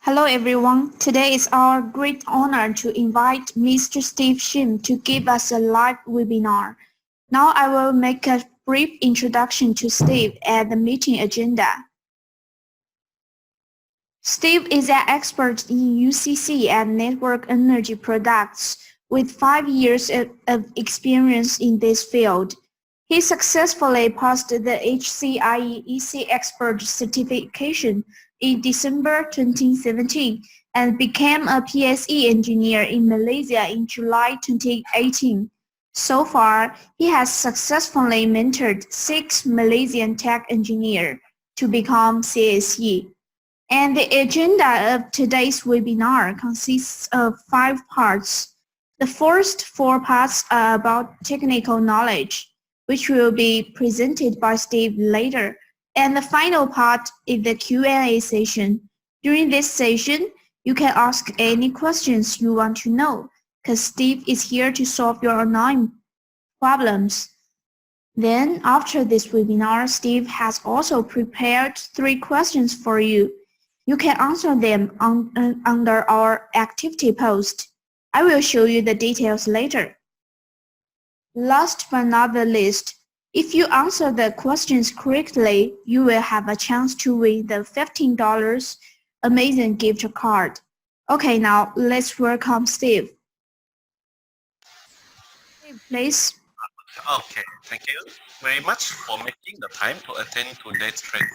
Hello everyone. Today is our great honor to invite Mr. Steve Shim to give us a live webinar. Now I will make a brief introduction to Steve and the meeting agenda. Steve is an expert in UCC and network energy products with 5 years of experience in this field. He successfully passed the HCIE EC expert certification in December 2017 and became a PSE engineer in Malaysia in July 2018. So far, he has successfully mentored 6 Malaysian tech engineers to become CSE. And the agenda of today's webinar consists of 5 parts. The first 4 parts are about technical knowledge, which will be presented by Steve later. And the final part is the Q&A session. During this session, you can ask any questions you want to know, because Steve is here to solve your online problems. Then, after this webinar, Steve has also prepared 3 questions for you. You can answer them under our activity post. I will show you the details later. Last but not the least, if you answer the questions correctly, you will have a chance to win the $15 Amazon gift card. Okay, now let's welcome Steve. Steve, please. Okay, thank you very much for making the time to attend today's training.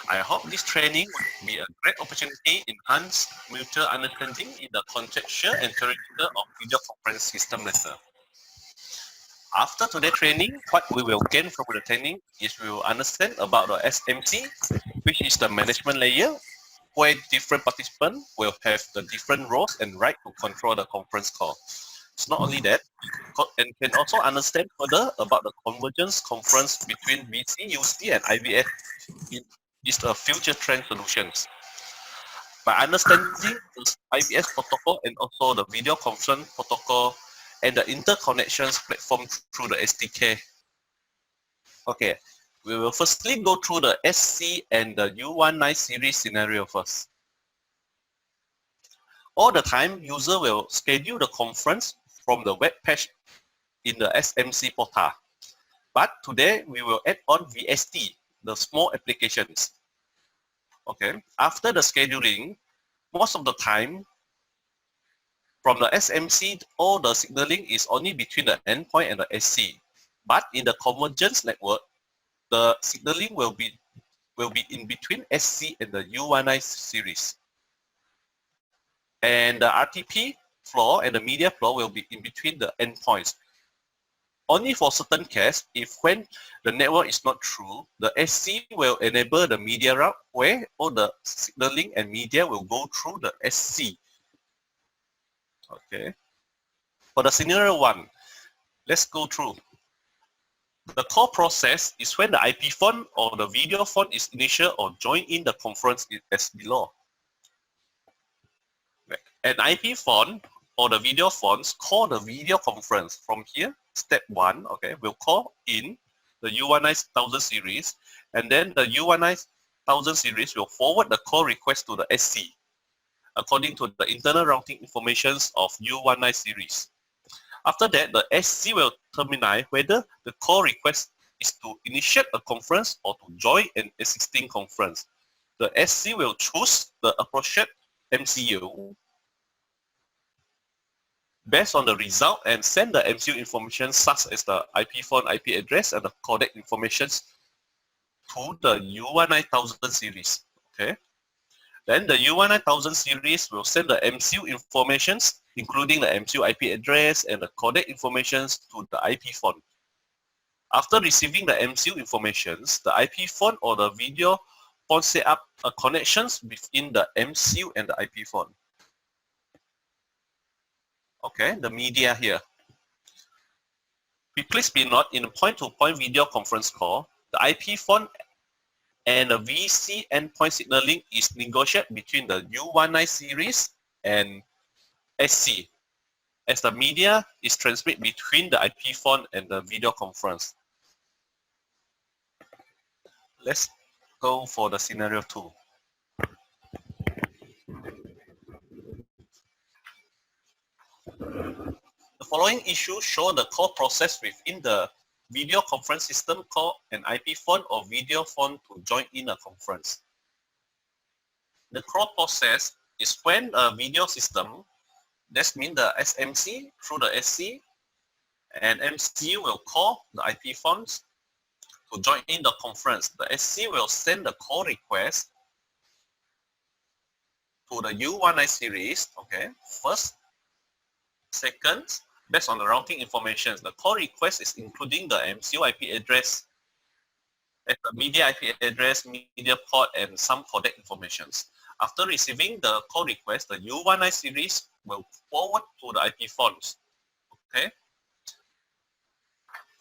I hope this training will be a great opportunity to enhance mutual understanding in the contextual and theoretical of video conference system matter. After today's training, what we will gain from the training is we will understand about the SMC, which is the management layer, where different participants will have the different roles and right to control the conference call. It's not only that, and can also understand further about the convergence conference between VC, UC, and IVS is a future trend solutions. By understanding the IVS protocol and also the video conference protocol and the interconnections platform through the SDK. Okay, we will firstly go through the SC and the U19 series scenario first. All the time, user will schedule the conference from the web page in the SMC portal. But today, we will add on VST, the small applications. Okay, after the scheduling, most of the time, from the SMC, all the signaling is only between the endpoint and the SC. But in the convergence network, the signaling will be in between SC and the U19 series. And the RTP flow and the media flow will be in between the endpoints. Only for certain cases, if when the network is not true, the SC will enable the media route where all the signaling and media will go through the SC. Okay. For the scenario 1, let's go through. The core process is when the IP phone or the video phone is initial or join in the conference as below. An IP phone or the video phones call the video conference. From here, step 1, okay, will call in the U19,000 series, and then the U19,000 series will forward the call request to the SC according to the internal routing informations of U19 series. After that, the SC will terminate whether the call request is to initiate a conference or to join an existing conference. The SC will choose the appropriate MCU based on the result and send the MCU information such as the IP phone, IP address, and the codec informations to the U19,000 series. Okay. Then the U19,000 series will send the MCU informations, including the MCU IP address and the codec informations to the IP phone. After receiving the MCU informations, the IP phone or the video phone set up a connections between the MCU and the IP phone. Okay, the media here. Please be note in a point-to-point video conference call, the IP phone and the VC endpoint signaling is negotiated between the U19 series and SC, as the media is transmitted between the IP phone and the video conference. Let's go for the scenario 2. following issues show the core process within the video conference system called an IP phone or video phone to join in a conference. The core process is when a video system, that means the SMC through the SC, and MCU will call the IP phones to join in the conference. The SC will send the call request to the U1I series, okay, first. Second, based on the routing information, the call request is including the MCU IP address, the media IP address, media port, and some codec informations. After receiving the call request, the U1I series will forward to the IP phones. Okay.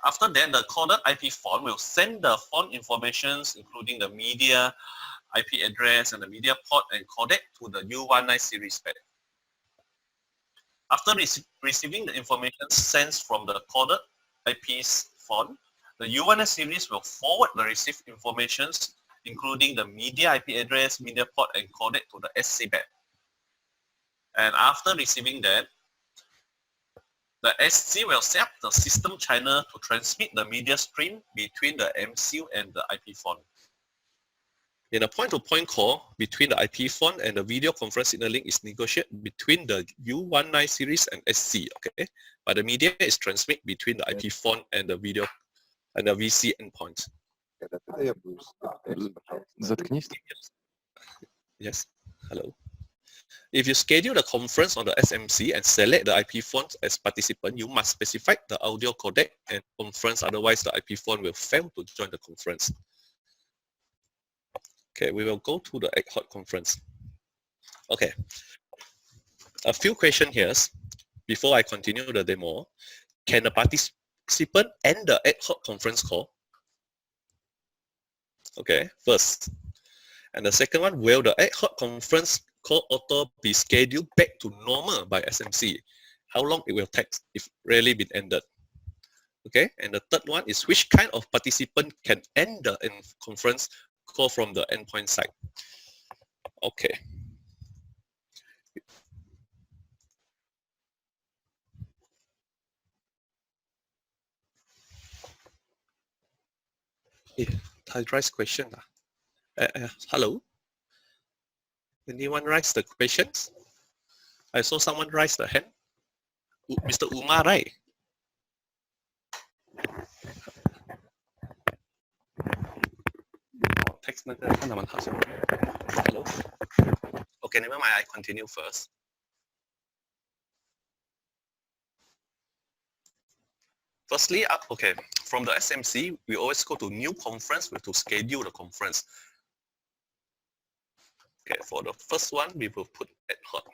After that, the coded IP phone will send the phone informations, including the media IP address and the media port and codec to the U1I series pad. After receiving the information sent from the coded IP's phone, the U1I series will forward the received information, including the media IP address, media port, and codec to the SC band. And after receiving that, the SC will set up the system channel to transmit the media stream between the MCU and the IP phone. In a point-to-point call between the IP phone and the video conference signaling is negotiated between the U19 series and SC, okay? But the media is transmitted between the IP phone and the video and the VC endpoint. Yes, hello. If you schedule the conference on the SMC and select the IP phone as participant, you must specify the audio codec and conference, otherwise the IP phone will fail to join the conference. Okay, we will go to the ad hoc conference. Okay, a few questions here before I continue the demo. Can the participant end the ad hoc conference call? Okay, first. And the second one, will the ad hoc conference call auto be scheduled back to normal by SMC? How long it will take if really been ended? Okay, and the third one is which kind of participant can end the conference call from the endpoint side? Okay. I raise question. Hello? Anyone raise the questions? I saw someone raise the hand. Mr. Umar, right? Hello? Okay, never mind, I continue first. Firstly, okay, from the SMC, we always go to new conference, we have to schedule the conference. Okay, for the first one, we will put ad hoc.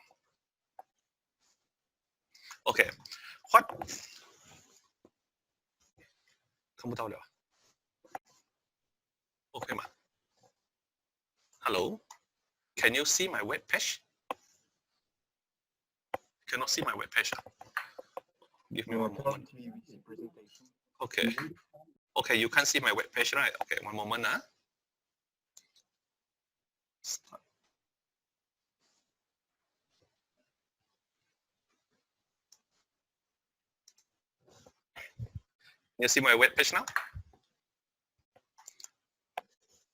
Okay, what? 看不到了。Okay 吗 ？Hello, can you see my web page? Cannot see my web page. Give me one moment. Okay. Okay, you can see my web page, right? Okay, one moment. Start. You see my web page now?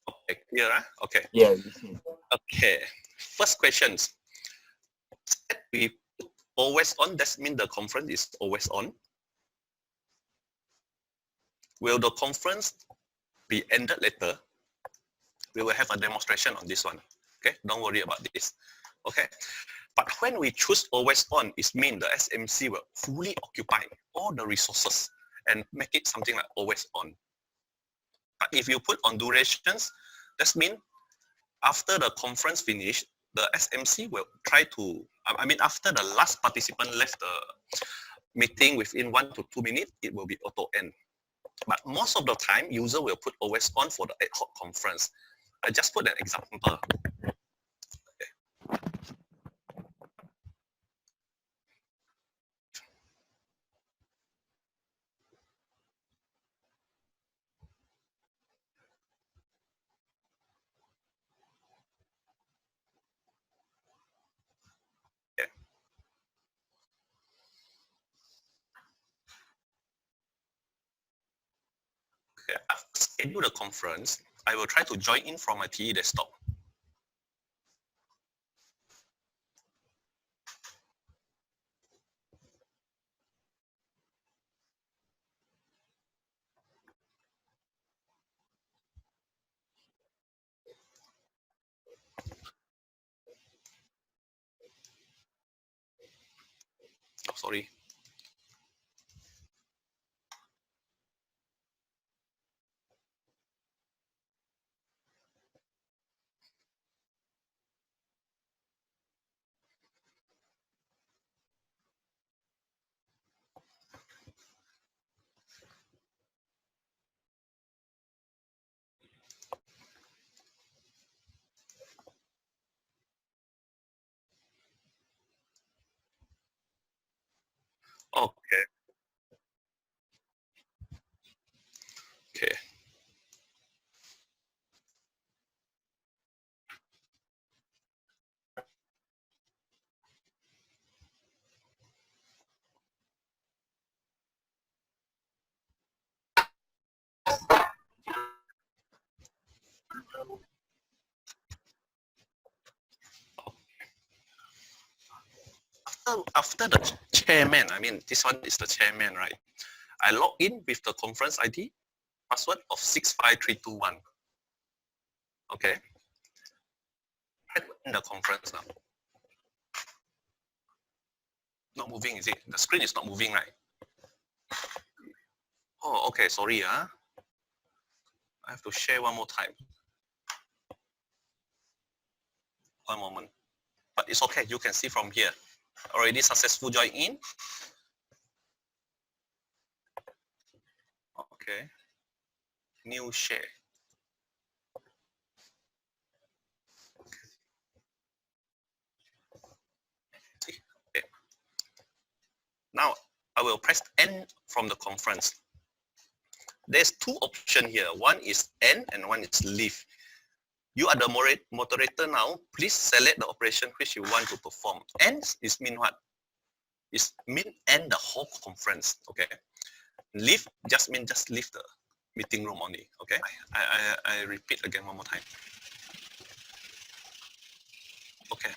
Okay, clear, huh? Okay. Yeah. Okay. First questions. We always on, that means the conference is always on. Will the conference be ended later? We will have a demonstration on this one. Okay, don't worry about this. Okay, but when we choose always on, it means the SMC will fully occupy all the resources and make it something like always on. But if you put on durations, that means after the conference finish, the SMC will try to, I mean, after the last participant left the meeting within 1 to 2 minutes, it will be auto end. But most of the time, user will put always on for the ad hoc conference. I just put an example. Okay. Okay, I've scheduled a conference. I will try to join in from my TE desktop. Oh, sorry. Okay. Okay. After the chairman, I mean, this one is the chairman, right? I log in with the conference ID, password of 65321. Okay. I'm in the conference now. Not moving, is it? The screen is not moving, right? Oh, okay, sorry. I have to share one more time. One moment. But it's okay, you can see from here. Already successful join in. Okay. New share. See? Okay. Now, I will press N from the conference. There's two options here. One is N and one is leave. You are the moderator now. Please select the operation which you want to perform. N is mean what? It mean end the whole conference. Okay. Leave just mean just leave the meeting room only. Okay. I repeat again one more time. Okay.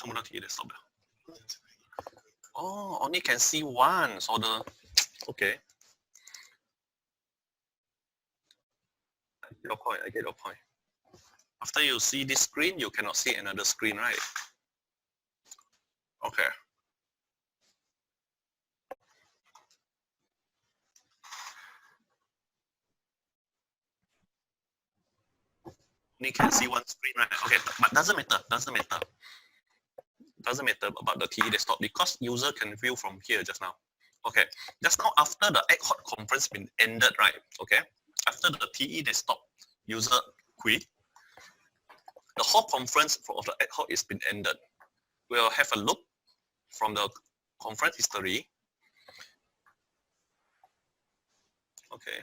Come on, here, stop. Oh, only can see one. So the okay. I get your point. After you see this screen, you cannot see another screen, right? Okay. Only can see one screen, right? Okay, but doesn't matter. Doesn't matter about the TE desktop because user can view from here just now. Okay, just now after the ad hoc conference been ended, right? Okay, after the TE desktop user quit, the whole conference of the ad hoc is been ended. We'll have a look from the conference history. Okay.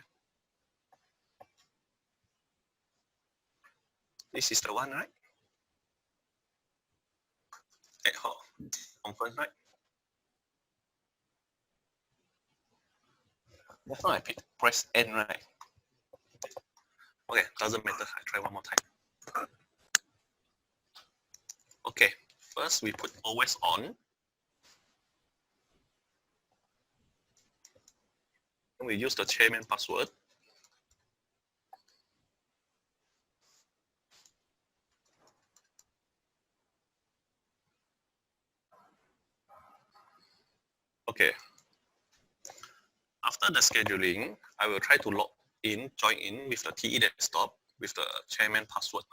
This is the one, right? Ad hoc conference, right? That's why I press N, right? Okay, doesn't matter. I try one more time. Okay, first we put always on. And we use the chairman password. Okay. After the scheduling, I will try to log in, join in with the TE desktop with the chairman password.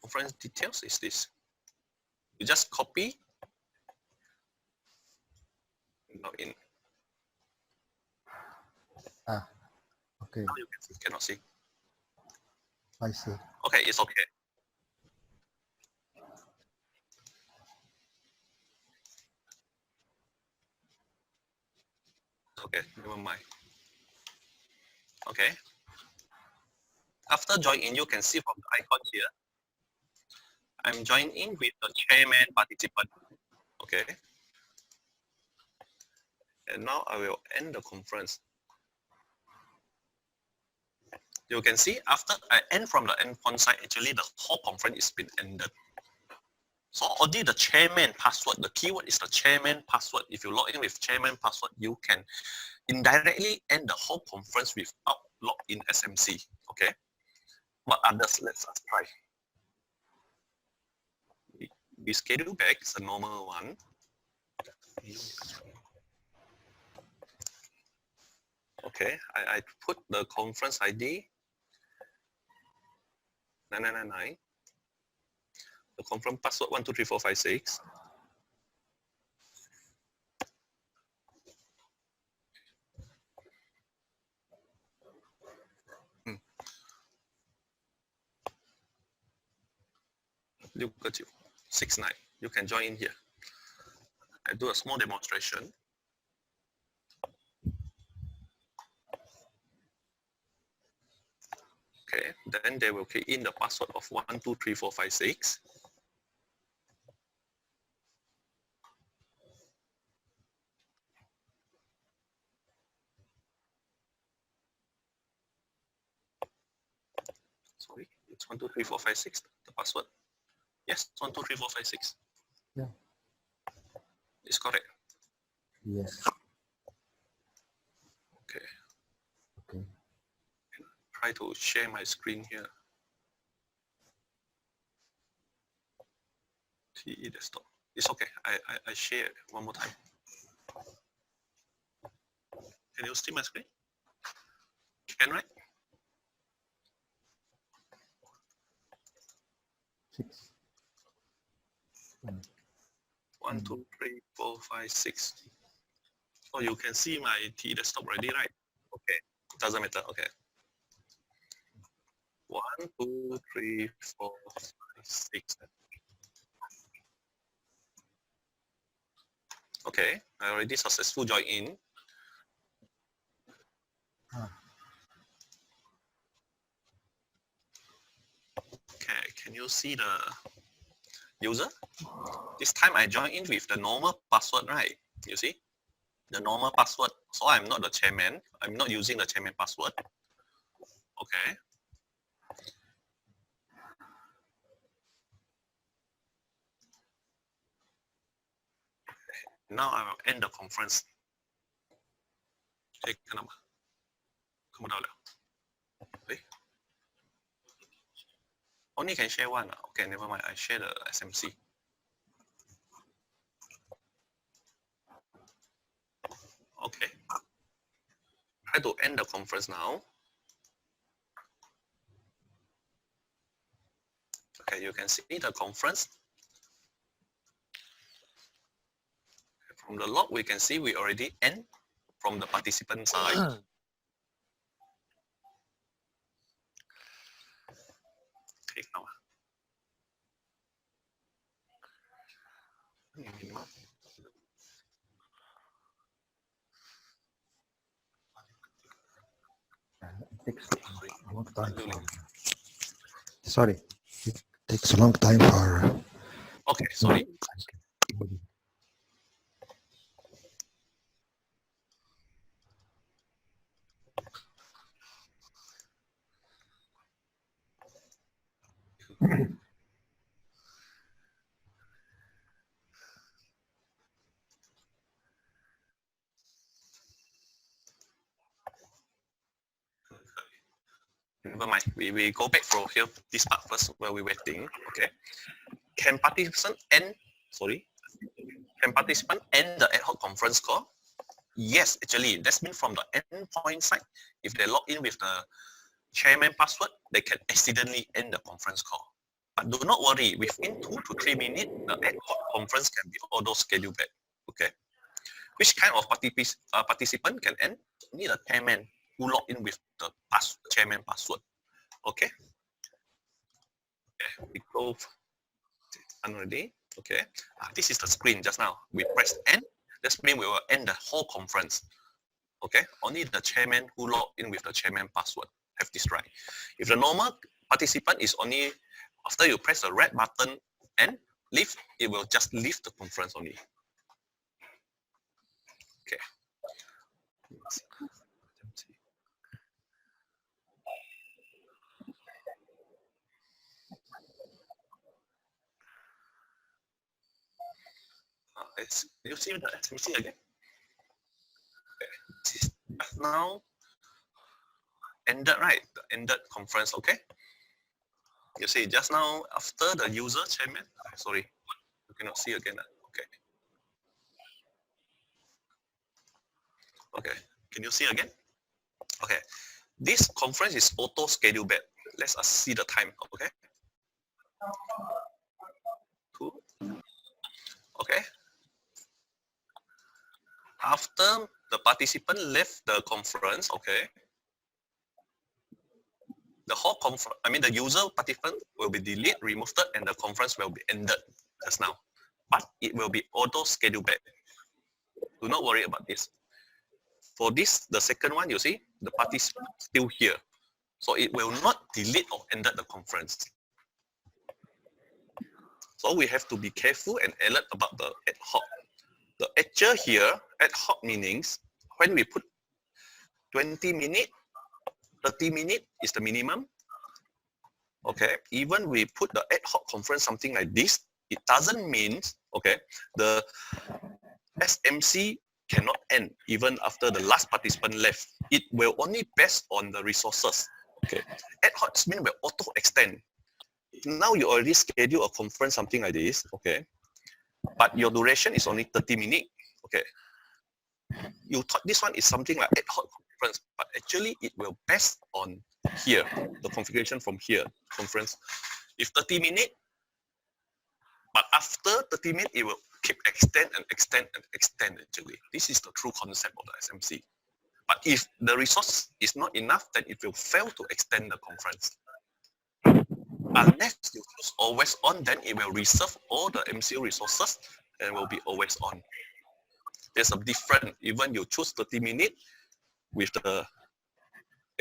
Conference details is this. You just copy, log in. Okay, Now you cannot see. I see. Okay, it's okay. Okay, never mind. Okay. After join in, you can see from the icon here. I'm joining in with the chairman participant. Okay. And now I will end the conference. You can see after I end from the endpoint side, actually the whole conference is been ended. So only the chairman password, the keyword is the chairman password. If you log in with chairman password, you can indirectly end the whole conference without login SMC. Okay. But others, let's try. We schedule back, it's a normal one. Okay, I put the conference ID 9999. The conference password 123456. Look at you, 69. You can join in here. I do a small demonstration. Okay, then they will key in the password of 123456. Sorry, it's 123456, the password. Yes, 123456. Yeah. It's correct. Yes. Okay. Okay. Try to share my screen here. TE desktop. It's okay. I share one more time. Can you see my screen? Can, right? 6. 1, 2, 3, 4, 5, 6. So you can see my TE desktop already, right? Okay. Doesn't matter. Okay. 1, 2, 3, 4, 5, 6. Okay, I already successful join in. Okay, can you see the user? This time I join in with the normal password, right? You see? The normal password. So I'm not the chairman. I'm not using the chairman password. Okay. Now I will end the conference. Okay, kenapa? Kamu tahu lah. Okay. Only can share one. Okay, never mind. I share the SMC. Okay. Try to end the conference now. Okay, you can see the conference. From the log, we can see we already end from the participant side. Okay, now. It takes a long time for. Sorry, it takes a long time for. Okay, sorry. Never mind. We go back from here, this part first where we're waiting. Okay. Can participant end? Sorry. Can participant end the ad hoc conference call? Yes, actually, that's mean from the endpoint side. If they log in with the chairman password, they can accidentally end the conference call. But do not worry. Within 2 to 3 minutes, the ad hoc conference can be auto scheduled back. Okay. Which kind of participant can end? Only the chairman who log in with the chairman password. Okay. Okay, we go already. Okay. This is the screen just now. We press end. That means we will end the whole conference. Okay. Only the chairman who log in with the chairman password have this right. If the normal participant is only after you press the red button and leave, it will just leave the conference only. Okay. You see the SMC again? Okay. Now ended, right? The ended conference, okay? You see, just now after the user chairman, sorry, you cannot see again. Okay. Okay, can you see again? Okay, this conference is auto schedule back. Let's us see the time, okay? 2. Okay. After the participant left the conference, okay, the whole conference, the user participant will be deleted, removed, and the conference will be ended just now. But it will be auto schedule back. Do not worry about this. For this, the second one, you see, the participant still here. So it will not delete or end the conference. So we have to be careful and alert about the ad hoc. The actual here, ad hoc meanings, when we put 20 minutes, 30 minutes is the minimum. Okay, even we put the ad hoc conference something like this, it doesn't mean, okay, the SMC cannot end even after the last participant left. It will only based on the resources. Okay, ad hoc means will auto extend. Now you already schedule a conference something like this, okay, but your duration is only 30 minutes. Okay, you thought this one is something like ad hoc conference, but actually it will based on here, the configuration from here, conference. If 30 minutes, but after 30 minutes, it will keep extend and extend and extend actually. This is the true concept of the SMC. But if the resource is not enough, then it will fail to extend the conference. Unless you choose always on, then it will reserve all the MCU resources and will be always on. There's a difference, even you choose 30 minutes with the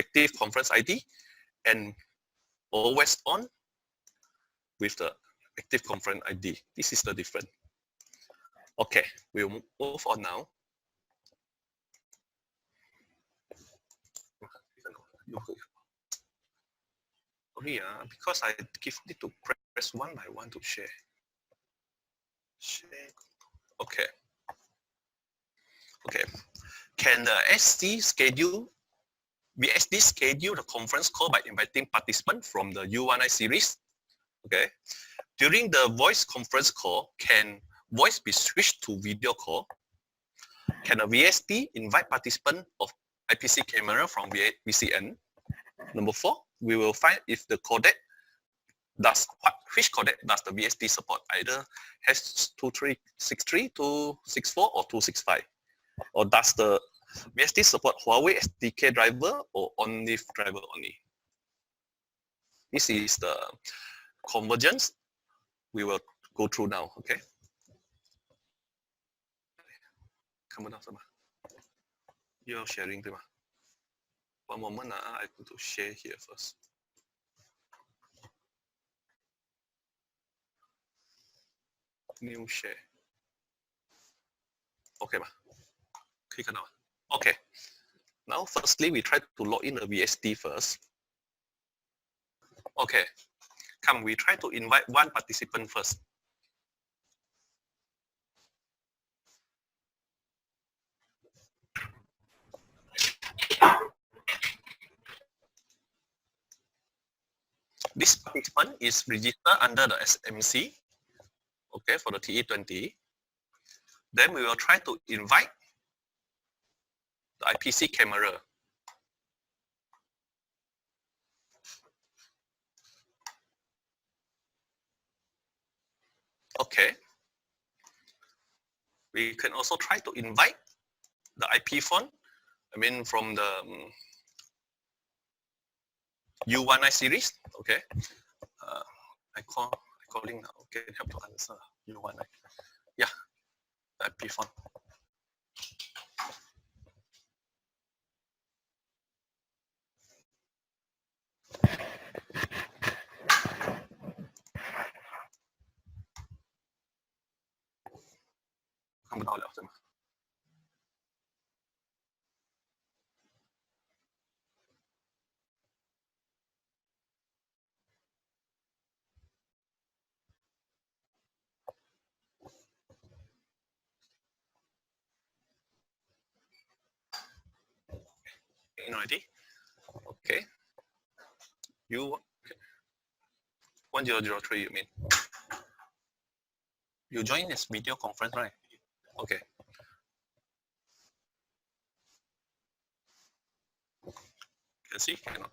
active conference ID and always on with the active conference ID. This is the difference. Okay, we'll move on now. Sorry, because I need to press one by one to share. Okay. Okay. Can the VSD schedule the conference call by inviting participants from the U1I series? Okay. During the voice conference call, can voice be switched to video call? Can a VSD invite participant of IPC camera from VCN? Number 4, we will find if the codec which codec does the VSD support, either H2363, 264 or 265, or does the VSD support Huawei SDK driver or OnLive driver only? This is the convergence we will go through now, okay? Come on, you're sharing, right? One moment, I go to share here first. New share. Okay, click on now. Okay. Now, firstly, we try to log in the VSD first. Okay. Come, we try to invite one participant first. This participant is registered under the SMC, okay, for the TE20. Then we will try to invite the IPC camera. Okay. We can also try to invite the IP phone, from the U1I series, okay. Calling now, okay, help to answer U1I. Yeah, the IP phone. in already? Okay. You, okay. 1003, you mean? You join this video conference, right? Okay. Can see? Cannot.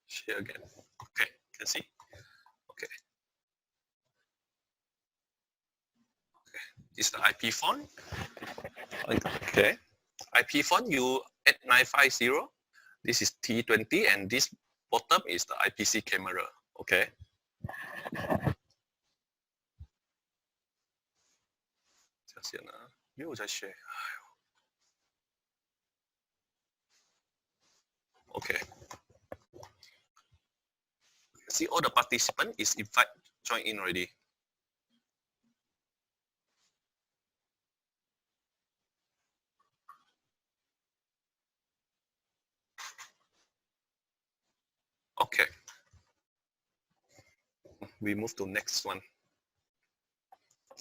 Share again. Okay. Can see? Okay. This is the IP phone. Okay. IP phone, you 8950. This is T20, and this bottom is the IPC camera. Okay. Okay. See, all the participant is in fact joined in already. Okay. We move to next one.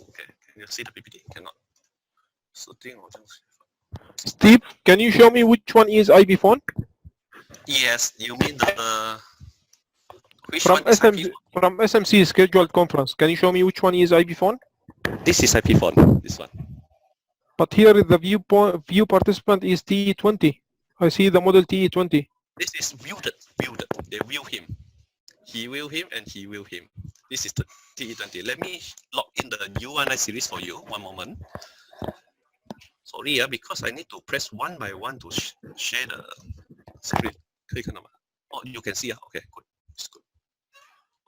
Okay. Can you see the PPT? Cannot. Steve, can you show me which one is IP phone? Yes, you mean the which From one is IP SMC, phone? from SMC scheduled conference. Can you show me which one is IP phone? This is IP phone. This one. But here the view participant is T20. I see the model T20. This is viewed. They view him. He will him and he will him. This is the T20. Let me log in the U1I series for you. One moment. Sorry, because I need to press one by one to share the screen. Oh, you can see. Okay, good. It's good.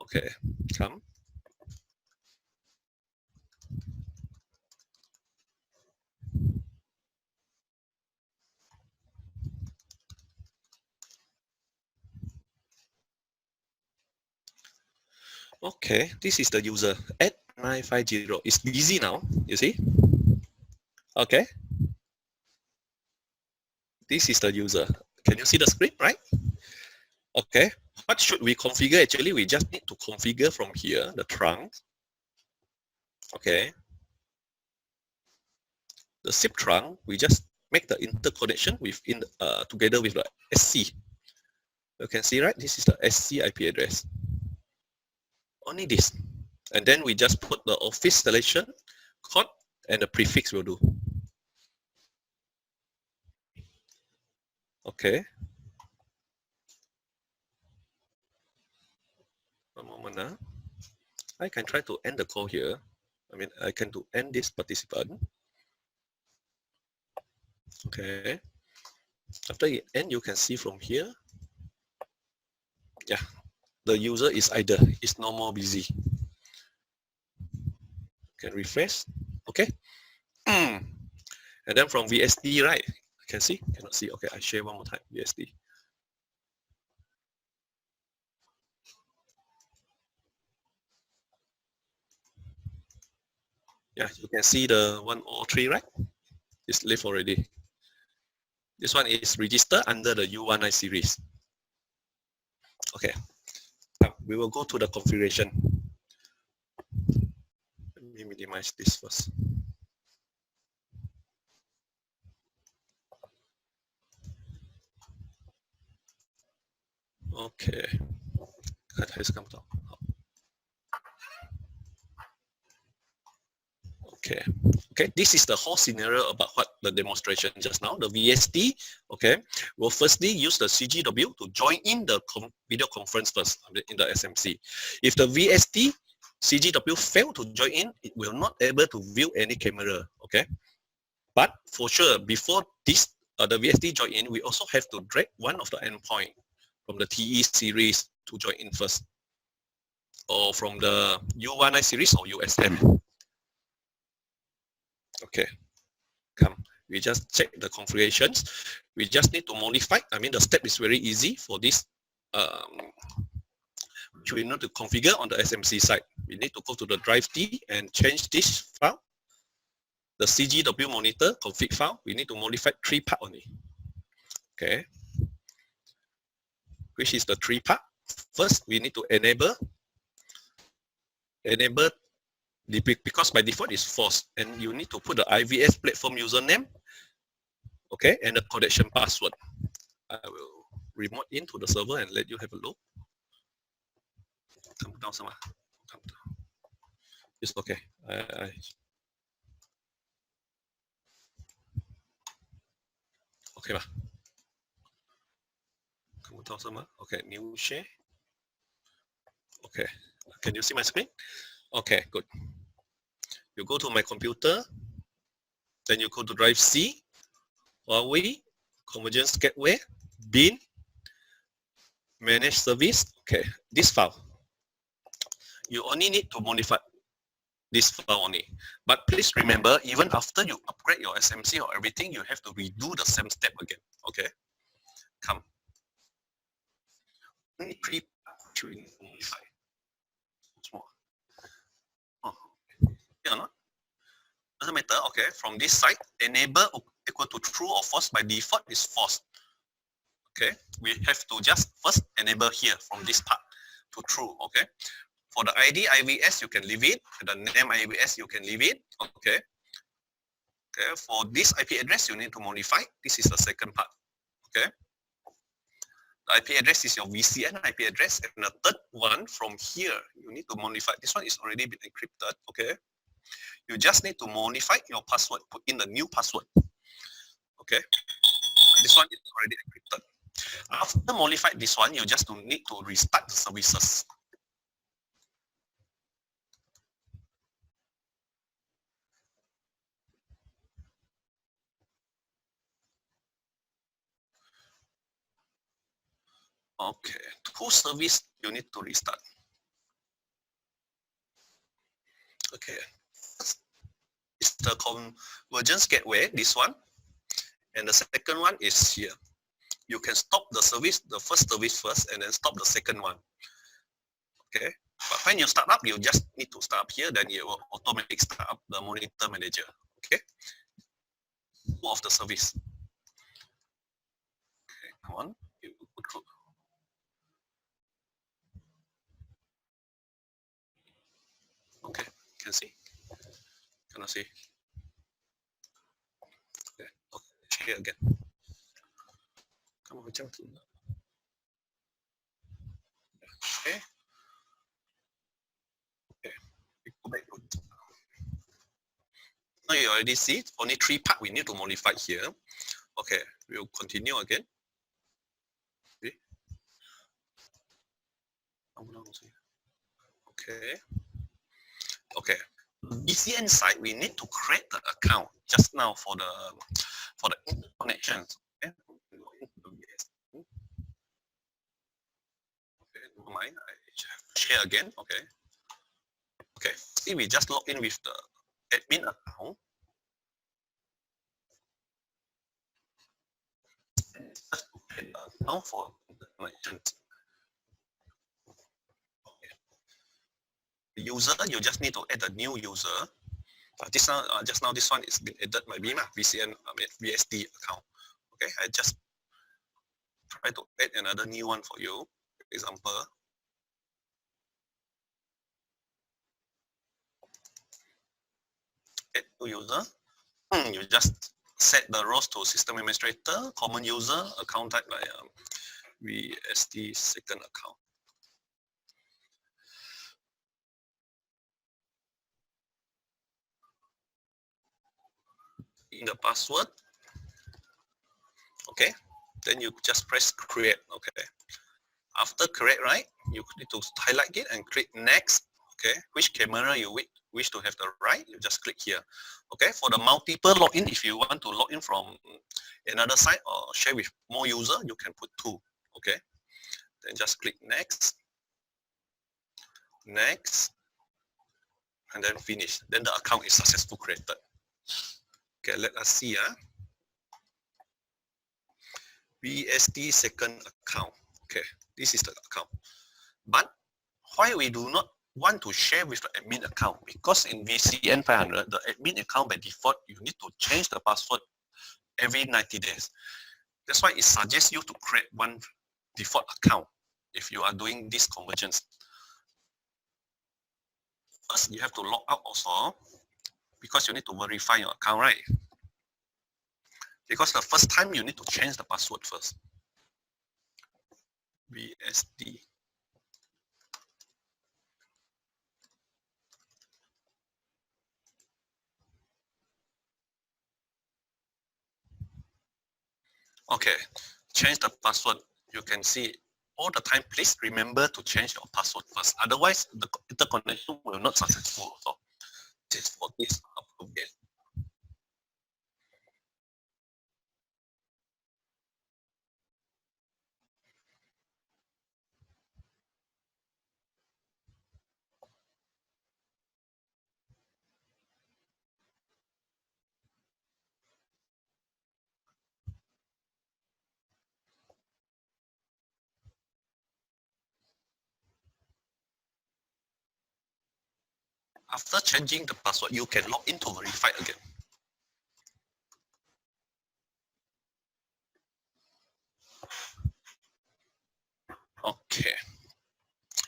Okay, come. Okay, this is the user at 950. It's busy now, you see? Okay. This is the user. Can you see the screen, right? Okay. What should we configure? Actually, we just need to configure from here, the trunk. Okay. The SIP trunk, we just make the interconnection together with the SC. You can see, right? This is the SC IP address. Only this. And then we just put the office installation code and the prefix will do. Okay. One moment now. I can try to end the call here. I mean, I can end this participant. Okay. After you end, you can see from here. Yeah, the user is idle. It's no more busy. Can refresh. Okay. And then from VSD, right? I can see. Cannot see. Okay, I share one more time. VSD. Yeah, you can see the 103, right? It's live already. This one is registered under the U1I series. Okay. Now we will go to the configuration. Let me minimize this first. Okay. Okay. Okay, this is the whole scenario about what the demonstration just now. The VSD, okay, will firstly use the CGW to join in the video conference first in the SMC. If the VSD CGW fail to join in, it will not able to view any camera, okay? But for sure, before this, the VSD join in, we also have to drag one of the endpoint from the TE series to join in first, or from the U1I series or USM. Okay, come. We just check the configurations. We just need to modify. I mean, the step is very easy for this. Which we need to configure on the SMC side. We need to go to the drive D and change this file. The CGW monitor config file. We need to modify 3 parts only. Okay. Which is the 3 part? First, we need to enable because by default it's false, and you need to put the IVS platform username, okay, and the connection password. I will remote into the server and let you have a look. Come down some. Come down. It's okay. Okay lah. Come down some. Okay, new share. Okay, can you see my screen? Okay, good. You go to my computer, then you go to drive C, Huawei, Convergence Gateway, bin, manage service. Okay, this file. You only need to modify this file only. But please remember, even after you upgrade your SMC or everything, you have to redo the same step again. Okay, come. Only three to modify. Small. Oh, yeah, not. Doesn't matter. Okay, from this side, enable equal to true or false. By default is false. Okay, we have to just first enable here from this part to true. Okay, for the ID IVS you can leave it, the name IVS you can leave it. Okay, okay, for this IP address you need to modify. This is the second part. Okay, the IP address is your VCN IP address, and the third one from here you need to modify. This one is already been encrypted. Okay, you just need to modify your password, put in the new password. Okay, this one is already encrypted. After modify this one, you just need to restart the services. Okay, two service you need to restart. Okay, it's the Convergence Gateway, this one, and the second one is here. You can stop the service, the first service first, and then stop the second one. Okay, but when you start up, you just need to start up here, then you will automatically start up the monitor manager. Okay, two of the service. Okay, come on, you go through. Okay, you can see. Cannot see. Okay, okay, share again. Come on, jump to. Okay. Okay, we go back to. Now you already see only three parts we need to modify here. Okay, we'll continue again. Okay. Okay. Okay. VCN side, we need to create the account just now for the connections. Okay. Okay, never mind. I share again. Okay. Okay. See, we just log in with the admin account. Just to create the account for the connections. User, you just need to add a new user. Just now this one is been added by BIMA VCN VSD account. Okay, I just try to add another new one for you. For example, add new user. You just set the roles to system administrator, common user, account type by VSD second account. In the password, okay, then you just press create. Okay, after create, right, you need to highlight it and click next. Okay, which camera you wish to have the right, you just click here. Okay, for the multiple login, if you want to log in from another site or share with more user, you can put 2. Okay, then just click next, next, and then finish. Then the account is successfully created. Okay, let us see. VSD second account. Okay, this is the account. But why we do not want to share with the admin account? Because in VCN 500, the admin account by default, you need to change the password every 90 days. That's why it suggests you to create one default account if you are doing this convergence. First, you have to log out also because you need to verify your account, right? Because the first time you need to change the password first. BSD. Okay, change the password. You can see all the time, please remember to change your password first. Otherwise, the interconnection will not successful. So, just for this update. After changing the password, you can log in to verify again. Okay.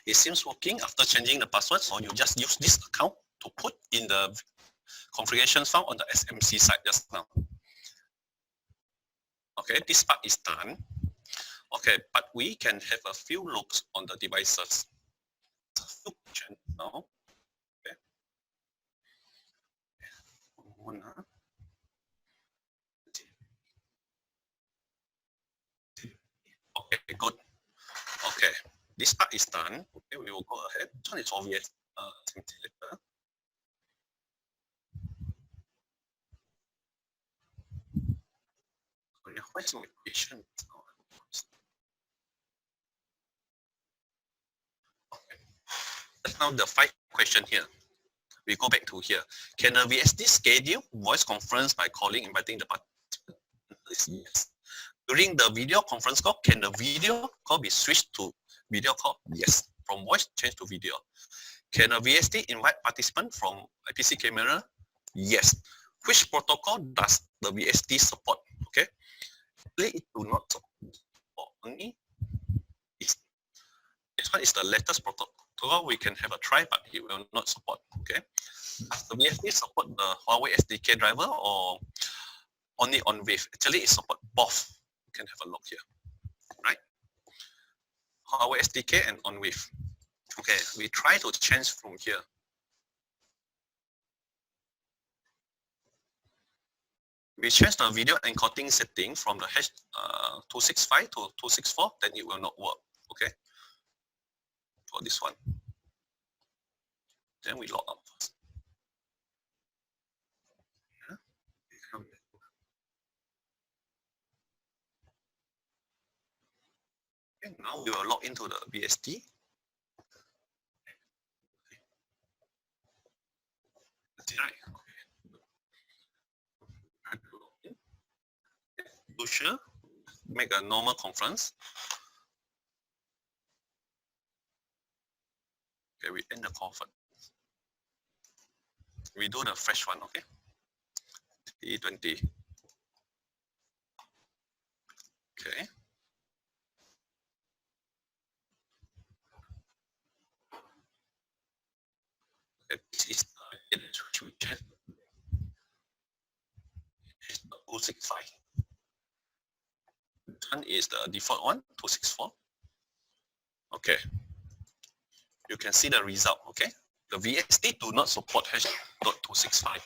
It seems working after changing the password, so you just use this account to put in the configurations found on the SMC site just now. Okay, this part is done. Okay, but we can have a few looks on the devices. Now. Okay. Okay, good. Okay, this part is done. Okay, we will go ahead. This one is obvious. Later. Where's my patient? Okay. That's now the 5 question here. We go back to here. Can a VSD schedule voice conference by calling inviting the participant? Yes. During the video conference call, can the video call be switched to video call? Yes. From voice change to video. Can a VSD invite participant from IPC camera? Yes. Which protocol does the VSD support? Okay. It do not support only. This one is the latest protocol. We can have a try, but it will not support. Okay. Does the VSD support the Huawei SDK driver or only on Wave? Actually, it supports both. You can have a look here, right? Huawei SDK and on Wave. Okay, we try to change from here. We change the video encoding setting from the H265 to 264, then it will not work. Okay, for this one. Then we log out first. Okay, now we will log into the BSD. That's it, right? Okay. Usual, make a normal conference. Okay, we end the conference. We do the fresh one, okay? T20. Okay. This is the 265. This one is the default one, 264. Okay. You can see the result, okay? The VSD do not support H.265.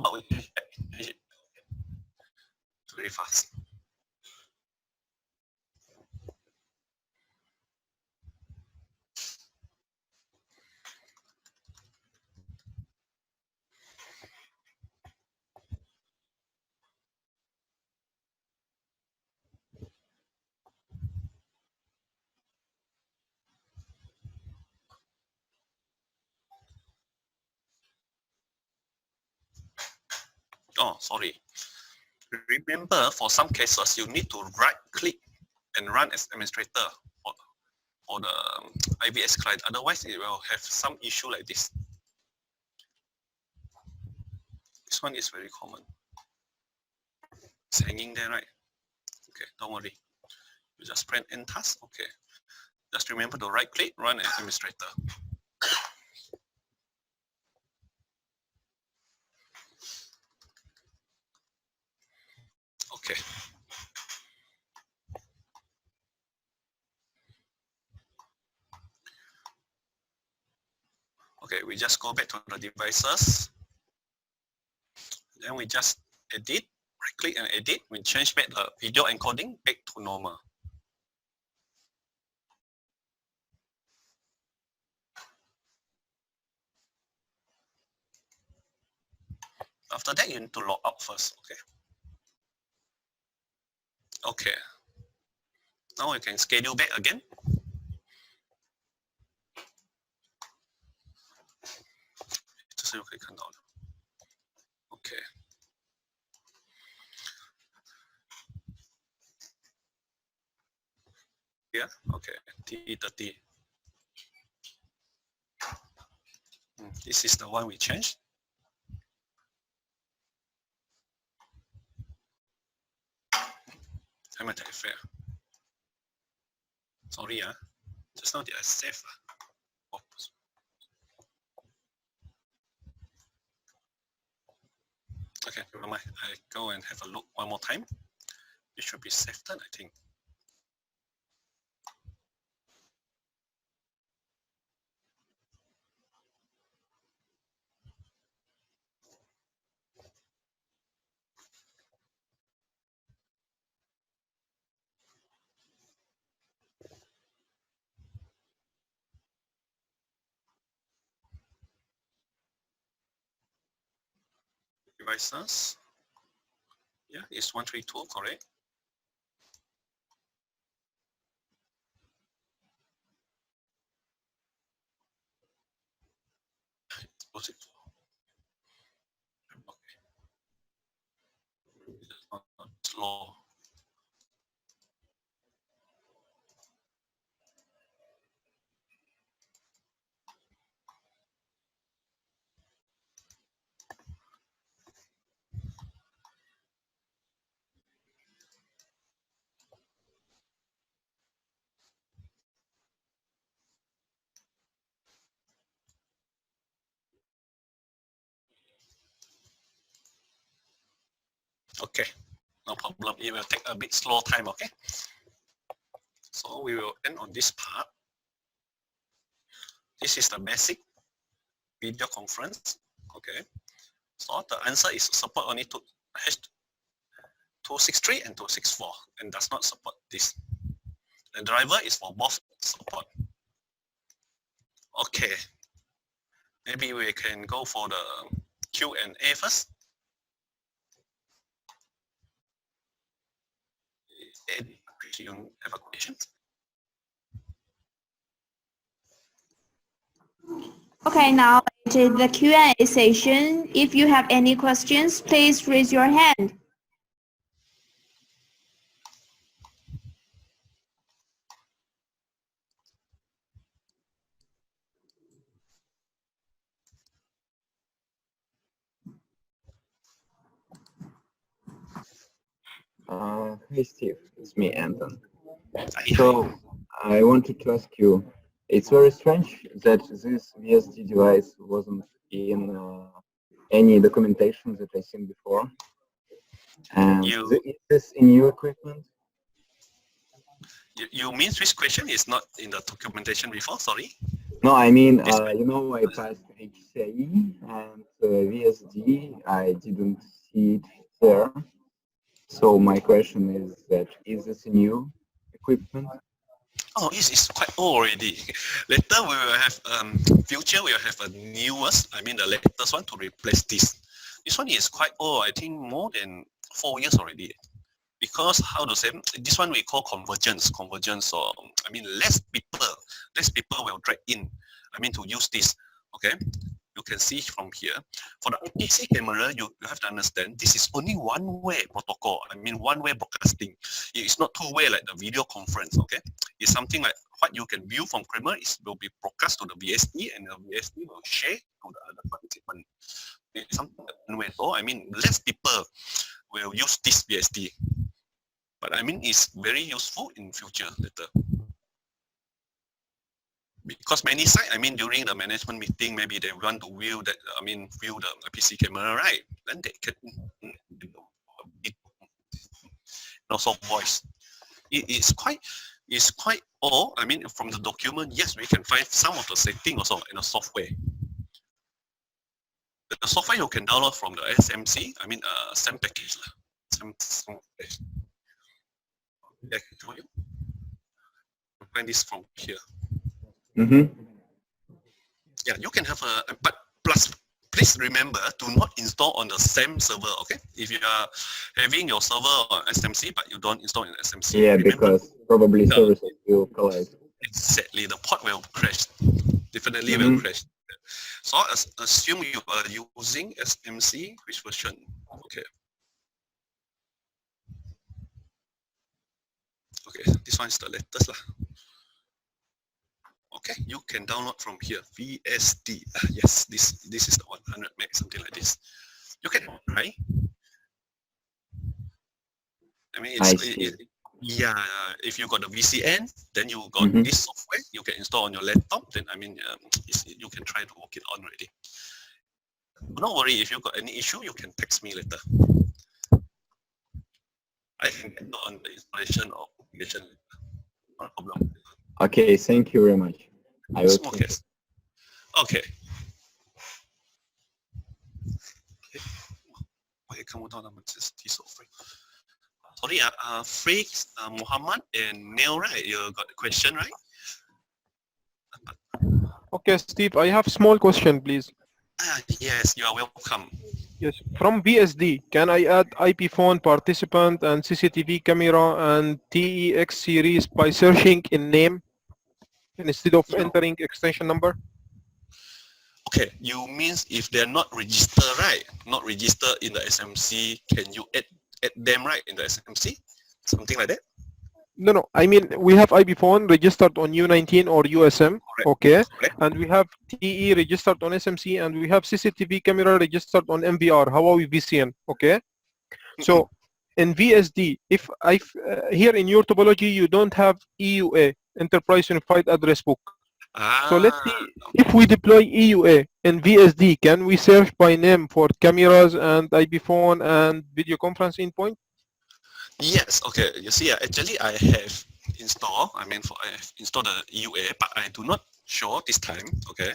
But we change it. It's very fast. Oh, sorry. Remember, for some cases, you need to right-click and run as administrator for the IVS client. Otherwise, it will have some issue like this. This one is very common. It's hanging there, right? Okay, don't worry. You just press Enter. Okay. Just remember to right click, run as administrator. Okay. Okay, we just go back to the devices. Then we just edit, right click and edit. We change back the video encoding back to normal. After that, you need to log out first, okay? Okay. Now we can schedule back again. Okay. Yeah, okay, T30. This is the one we changed. I'm at fair. Sorry, just now did I save? Oops. Okay, never mind. I go and have a look one more time. It should be saved, I think. Devices. Yeah, it's 132, correct? Was it? Okay. It's not slow. Okay, no problem. It will take a bit slow time, okay? So we will end on this part. This is the basic video conference, okay? So the answer is support only to H263 and 264 and does not support this. The driver is for both support. Okay, maybe we can go for the Q&A first. You have a question? Okay, now it is the Q&A session. If you have any questions, please raise your hand. Hey Steve, it's me, Anton. So I wanted to ask you, it's very strange that this VSD device wasn't in any documentation that I've seen before. And is this in new equipment? You mean which question is not in the documentation before? Sorry. No, I mean, you know, I passed HCIE and VSD, I didn't see it there. So my question is that, is this a new equipment? Oh, it's quite old already. Later we will have future we will have a newest, I mean the latest one to replace this. This one is quite old, I think more than 4 years already. Because how to say, this one we call convergence. Convergence, or I mean less people will drag in, I mean to use this. Okay, you can see from here. For the EC camera, you have to understand this is only one-way protocol. I mean one-way broadcasting. It's not two-way like the video conference. Okay, it's something like what you can view from camera will be broadcast to the VSD, and the VSD will share to the other participant. It's something like one-way. So I mean less people will use this VSD. But I mean, it's very useful in future later. because many sites, I mean, during the management meeting, maybe they want to view that, view the PC camera, right? Then they can also voice. It's quite all. I mean, from the document, yes, we can find some of the setting also in the software. The software you can download from the SMC, SAM package. SAM package. I can show you. You find this from here. Yeah, you can have but plus, please remember to not install on the same server, okay? If you are having your server on SMC, but you don't install in SMC. Yeah, remember, because probably services will collide. Exactly, the port will crash. Definitely will crash. So assume you are using SMC, which version? Okay. Okay, this one is the latest lah. Okay, you can download from here. VSD. Yes, this is the 100 meg, something like this. You can try. I mean, yeah. If you got the VCN, then you got this software. You can install on your laptop. Then you can try to work it on already. Don't worry, if you got any issue, you can text me later. I can get on the installation or configuration later. No problem. Okay, thank you very much. I will. Okay. Okay. Sorry, Freaks, Muhammad and Neil, right? You got the question, right? Okay, Steve, I have small question, please. Yes, you are welcome. Yes, from BSD, can I add IP phone participant and CCTV camera and TEX series by searching in name instead of entering extension number? Okay, you means if they're not registered, right? Not registered in the SMC, can you add them, right, in the SMC? Something like that? No, I mean, we have IP phone registered on U19 or USM, Correct. okay? Correct. And we have TE registered on SMC, and we have CCTV camera registered on MVR, Huawei VCN, okay? So in VSD, if here in your topology, you don't have EUA, Enterprise Unified Address Book. So let's see, if we deploy EUA in VSD, can we search by name for cameras and IP phone and video conference endpoint? Yes, okay. You see, actually I have installed, I have installed the EUA, but I do not show this time, okay?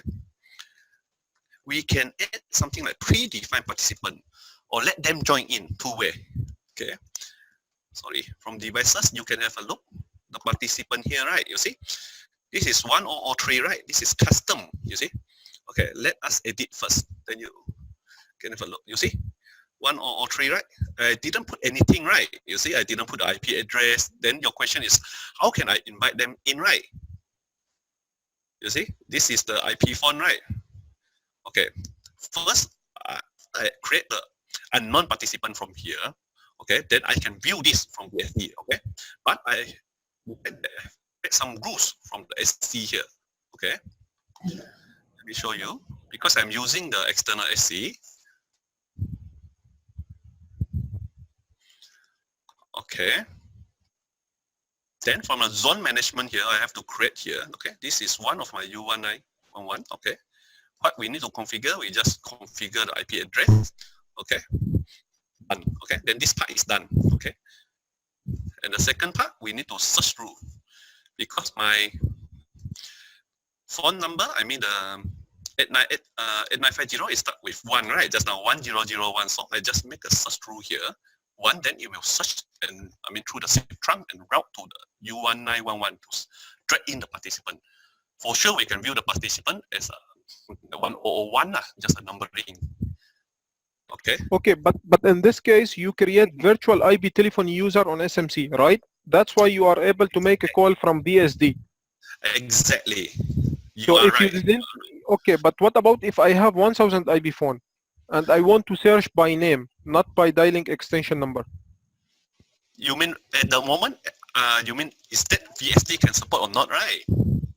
We can add something like predefined participant or let them join in two-way, okay? Sorry, from devices, you can have a look. The participant here, right, you see? This is 1003, right? This is custom, you see? Okay, let us edit first, then you can have a look, you see? 1003, right? I didn't put anything, right? You see, I didn't put the IP address. Then your question is, how can I invite them in, right? You see, this is the IP phone, right? Okay, first, I create the unknown participant from here. Okay, then I can view this from the SD, okay? But I add some rules from the SC here, okay? Let me show you. Because I'm using the external SC, okay. Then from a zone management here, I have to create here, okay. This is one of my U1911, okay. What we need to configure, we just configure the IP address, okay. Done, okay. Then this part is done, okay. And the second part, we need to search through because my phone number, the 8950 is start with 1, right? Just now 1001. So I just make a search through here. 1, then it will search and through the same trunk and route to the U1911 to drag in the participant. For sure, we can view the participant as a 1001, just a numbering. Okay. Okay, but in this case, you create virtual IP telephone user on SMC, right? That's why you are able to make a call from BSD. Exactly. So if you didn't, okay, but what about if I have 1000 IP phone and I want to search by name, not by dialing extension number? You mean at the moment, you mean is that VSD can support or not, right?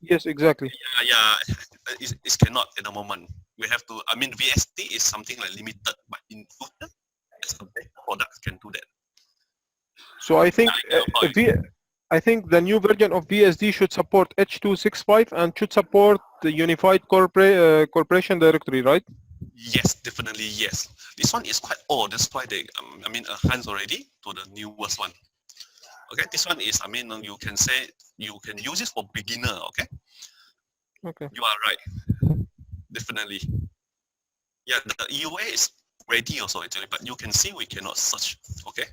Yes, exactly. Yeah, it cannot at the moment. We have to, VSD is something like limited, but in future, as a product can do that. So I think I think the new version of BSD should support H.265 and should support the Unified Corporation Directory, right? Yes, definitely yes. This one is quite old. That's why they, hands already to the newest one. Okay, this one is, you can say you can use it for beginner. Okay, Okay. you are right. Definitely. Yeah, the EUA is ready also actually, but you can see we cannot search. Okay,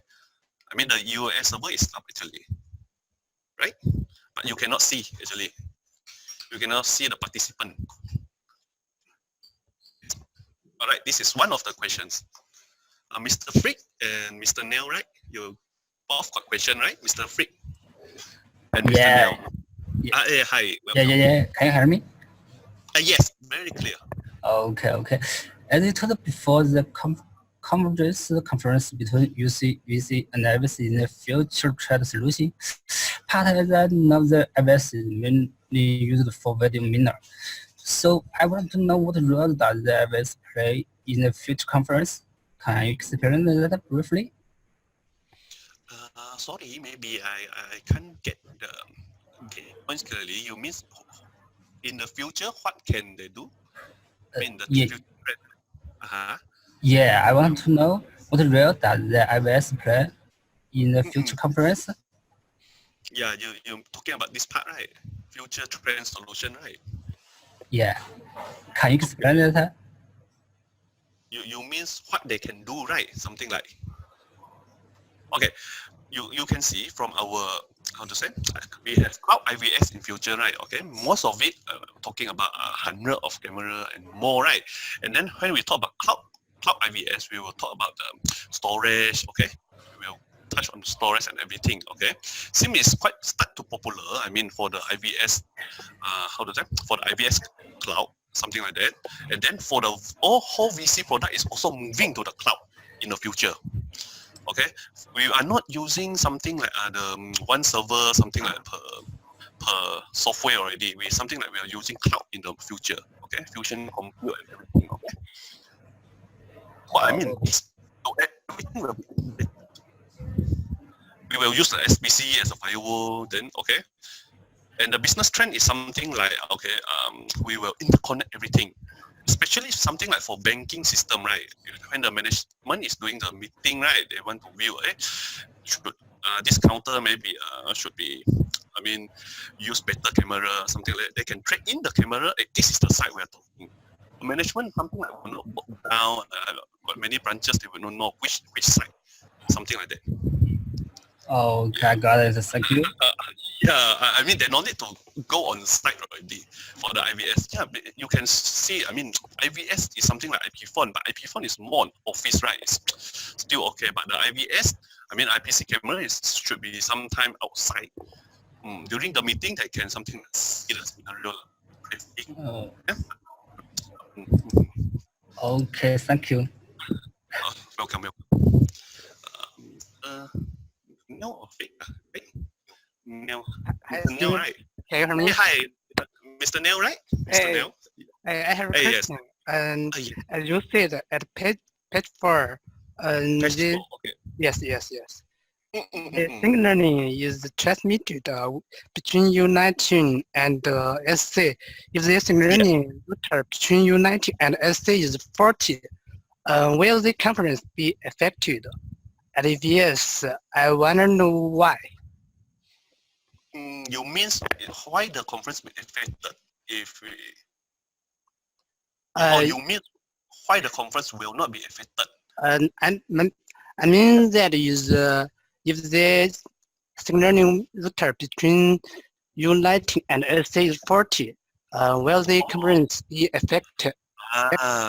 the EUA server is up actually, right? But you cannot see actually. You cannot see the participant. All right, this is one of the questions. Mr. Frick and Mr. Neil, right? You both got question, right? Mr. Frick and Mr. Neil. Yeah. Hi. Yeah. Can you hear me? Yes, very clear. Okay. As you told before, the convergence conference between UC, VC, and IVS in the future trade solution. Part of that, now the IVS is mainly used for video miner. So I want to know what role does the IVS play in the future conference? Can you explain that briefly? Sorry, maybe I can't get the points clearly. You mean in the future, what can they do? Yeah. Future. Yeah, I want to know what role does the IVS play in the future conference? Yeah, you're talking about this part, right? Future trend solution, right? Yeah. Can you explain that? You means what they can do, right? Something like. Okay, you can see from our, how to say, we have cloud IVS in future, right? Okay, most of it talking about 100 of camera and more, right? And then when we talk about cloud IVS, we will talk about the storage, okay? We will touch on the storage and everything, okay? SIM is quite start to popular, for the IVS, for the IVS cloud, something like that. And then for the whole VC product is also moving to the cloud in the future. Okay, we are not using something like the one server, something like per software already. Something like we are using cloud in the future. Okay, fusion compute and everything. Okay, but everything will be. We will use the SBC as a firewall. Then okay, and the business trend is something like we will interconnect everything. Especially something like for banking system, right? When the management is doing the meeting, right? They want to view, this counter maybe should be, use better camera, something like that. They can track in the camera. This is the site we are talking. Management, something like will not walk down. Got many branches, they will not know which site, something like that. Okay, I got it. Thank you. They don't need to go on site already for the IVS. Yeah, you can see, IVS is something like IP phone, but IP phone is more on office, right? It's still okay, but the IVS, IPC camera should be sometime outside. During the meeting, they can something see the scenario. Okay, thank you. Welcome. No, Neil. Neil, right? Can you hear me? Hi, Mr. Neil, right? Mr. Neil. I have a question. And yes. as you said at page 4, Page 4, okay. Yes. The sync learning is transmitted between U19 and SC. If the sync learning router between U19 and SC is 40, will the conference be affected? At EVS, I want to know why. You mean why the conference will be affected? Or you mean why the conference will not be affected? I mean that is if the learning router between U19 and SC is 40, will the conference be affected?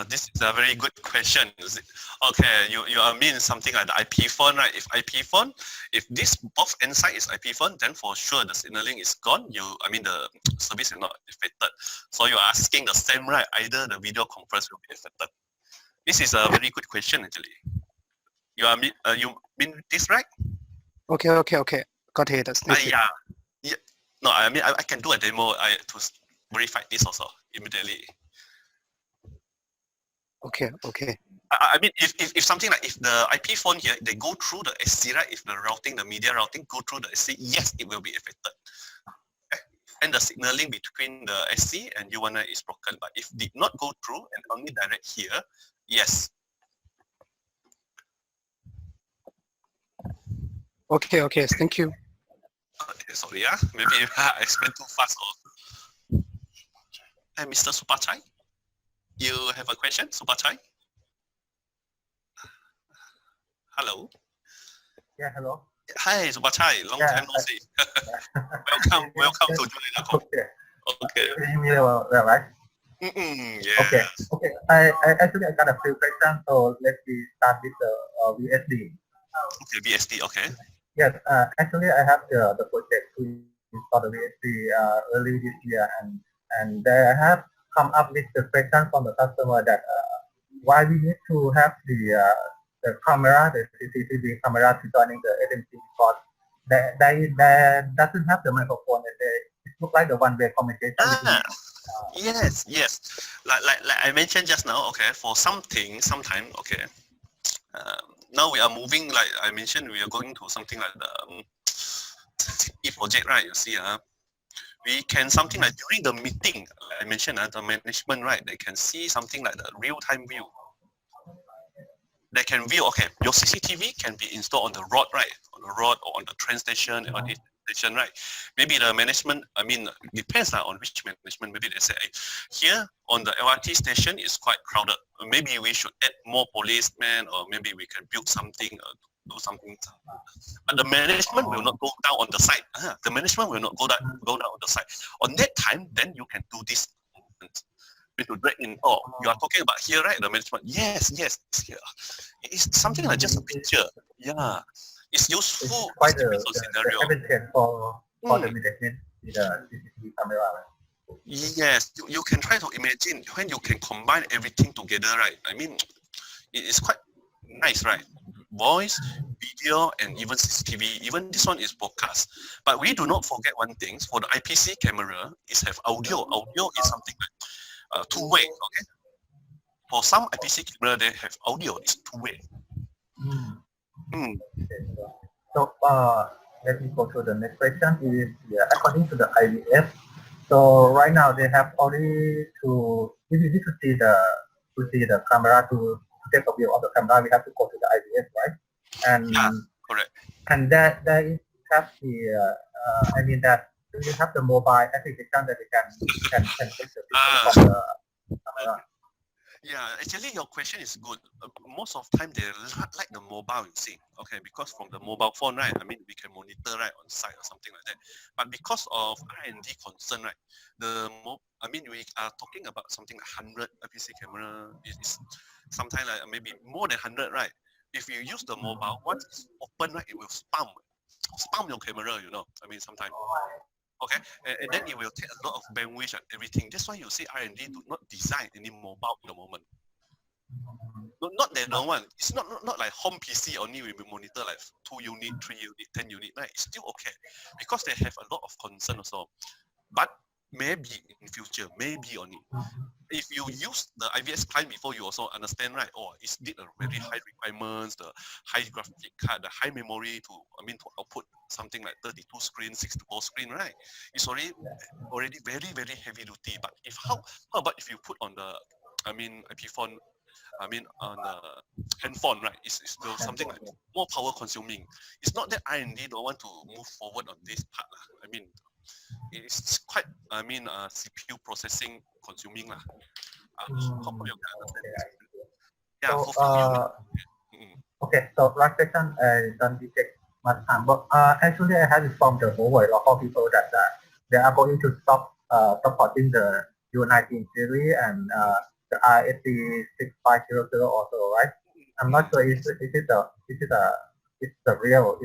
This is a very good question. Okay, you mean something like the IP phone, right? If this both end site is IP phone, then for sure the signaling is gone. The service is not affected. So you are asking the same, right? Either the video conference will be affected. This is a very good question actually. You mean this, right? Okay. Got it. Thank you. Yeah. No, I can do a demo to verify this also immediately. Okay, okay. I mean, if something like if the IP phone here, they go through the SC, right? If the routing, the media routing go through the SC, yes, it will be affected. Okay? And the signaling between the SC and U1I is broken. But if did not go through and only direct here, yes. Okay, okay. Thank you. Okay, sorry, yeah. Maybe I explained too fast. Or... Hey, Mr. Supachai, you have a question, Supachai? Hello. Yeah, hello. Hi, Supachai. Long time no see. welcome to join the call. Okay. Okay. Can you hear me well, right? Yeah. Okay. Okay. I actually I got a few questions, so let's start with the VSD. Okay, VSD. Okay. Yes. Actually, I have the project to install the VSD early this year, and they have come up with the question from the customer that why we need to have the camera, the CCTV camera to joining the SMC because they doesn't have the microphone. It looks like the one-way communication. Yes, yes. Like I mentioned just now. Okay, for something, sometime. Okay. Now we are moving. Like I mentioned, we are going to something like the project, right? You see, we can something like during the meeting. Like I mentioned, the management, right? They can see something like the real-time view. They can view, okay, your CCTV can be installed on the rod, right? On the rod or on the train station or this station, right? Maybe the management, I mean, depends on which management. Maybe they say, hey, here on the LRT station is quite crowded. Maybe we should add more policemen, or maybe we can build something, do something. But the management will not go down on the site. The management will not go down on the site. On that time, then you can do this. To drag in, oh, you are talking about here, right? The management. Yes, yes, here. It's something like just a picture. Yeah, it's useful. It's quite the scenario. For the management with the CCTV camera. Yes, you can try to imagine when you can combine everything together, right? I mean, it is quite nice, right? Voice, video, and even CCTV. Even this one is broadcast. But we do not forget one thing. For the IPC camera, is have audio. Audio is something like two-way, okay? For some IPC camera, they have audio, it's two-way. So let me go to the next question. Is according to the IVS, so right now they have only to if you need to see the camera to take a view of the camera, we have to go to the IVS, right? And yeah, correct. And that is have the I mean that you have the mobile application that you can take the picture from the camera. Yeah, actually your question is good. Most of the time they like the mobile, you see. Okay, because from the mobile phone, right? I mean, we can monitor right on site or something like that. But because of R&D concern, right? I mean, we are talking about something like 100 IPC camera. Is sometimes like maybe more than 100, right? If you use the mobile, once it's open, right, it will spam your camera, you know. I mean, sometimes. Okay, and then it will take a lot of bandwidth and everything. That's why you see R&D do not design any mobile at the moment. Not that no one. It's not like home PC only we will monitor like 2 unit, 3 unit, 10 unit. Right? It's still okay because they have a lot of concern also. But maybe in future, maybe only. If you use the IVS client before, you also understand, right? Oh, it's need a very high requirements, the high graphic card, the high memory to output something like 32 screen, 64 screen, right? It's already very, very heavy duty. But how about if you put on the, I mean, IP phone, I mean, on the handphone, right? It's still something like more power consuming. It's not that R&D don't want to move forward on this part. I mean, it's quite, I mean, CPU processing consuming. Okay, so last question, don't take much time, but actually I have informed the Huawei local people that they are going to stop supporting the U19 series and the RSC 6500 also, right? I'm not sure is it the real,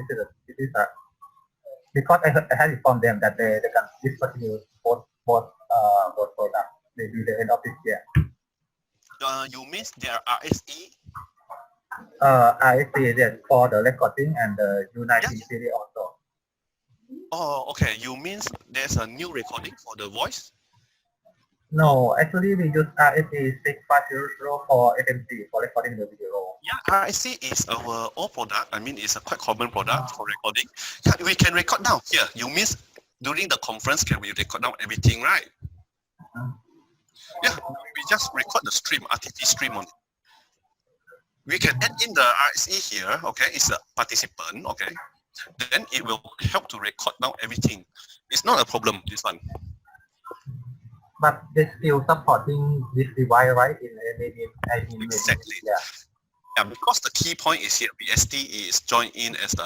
because I had informed them that they can discontinue both products maybe the end of this year. You mean there are RSE? RSC yes, for the recording and the U19 series also. Oh, okay. You mean there's a new recording for the voice? No, actually we use RSE 6500 for FMC for recording the video. Yeah, RSC is our old product. I mean, it's a quite common product for recording. Yeah, we can record down here. You mean during the conference, can we record down everything, right? Yeah, we just record the stream, RTT stream on it. We can add in the RSE here, okay, it's a participant, okay. Then it will help to record down everything. It's not a problem, this one. But they still supporting this device, right? Maybe Exactly. Yeah. Yeah, because the key point is here, BSD is joined in as the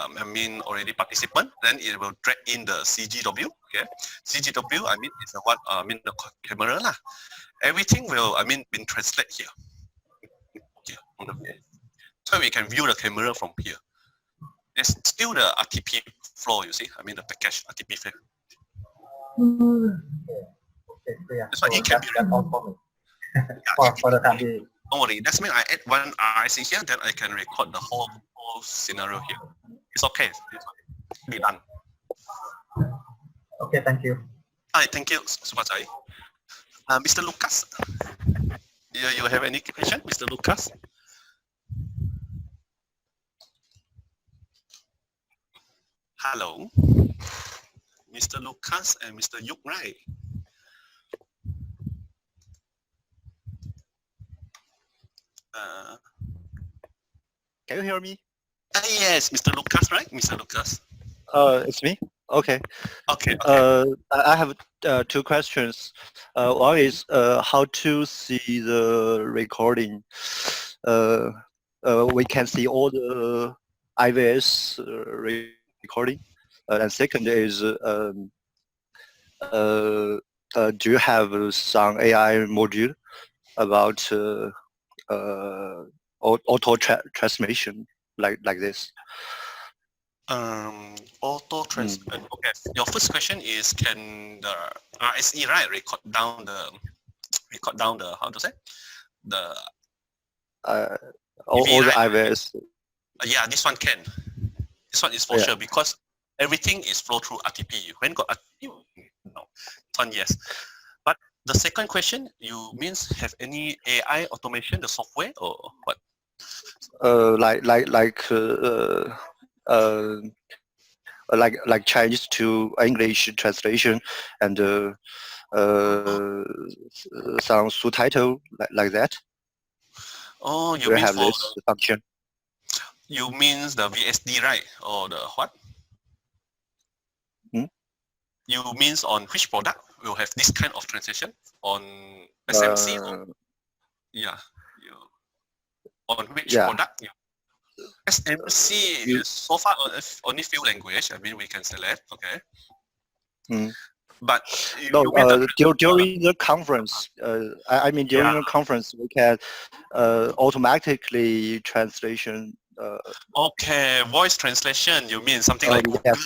already participant, then it will drag in the CGW, okay. CGW, I mean, is the one, the camera lah. Everything will, been translated here. Here on the VSD. So we can view the camera from here. It's still the RTP flow, you see, the package RTP file. Okay, clear. That's why it can be that's all for me. Yeah, for the time being. don't worry, that's mean I add one RIC here, then I can record the whole scenario here. It's okay. It's be done. Okay, thank you. Hi, thank you, Subhajai. Mr. Lucas, you have any question, Mr. Lucas? Hello, Mr. Lucas and Mr. Yuk, right? Can you hear me? Yes, Mr. Lucas, right? Mr. Lucas. It's me. Okay. Okay. I have two questions. One is how to see the recording. We can see all the IVS recording. And second is, do you have some AI module about auto transmission like this? Auto transfer. Okay. Your first question is, can the RSE record down the how to say the all the IVS. Yeah, this one can. This one is for sure because everything is flow through RTP. When got RTP, no. This one yes. But the second question, you means have any AI automation, the software or what? Like Chinese to English translation and some subtitle like that. Oh, you we mean have for this function. You means the VSD, right? Or the what? You means on which product will have this kind of translation on SMC? Yeah. On which product? SMC is so far only few language. We can select. Okay. But during the conference, during the conference, we can automatically translation. Okay, voice translation. You mean something like yes,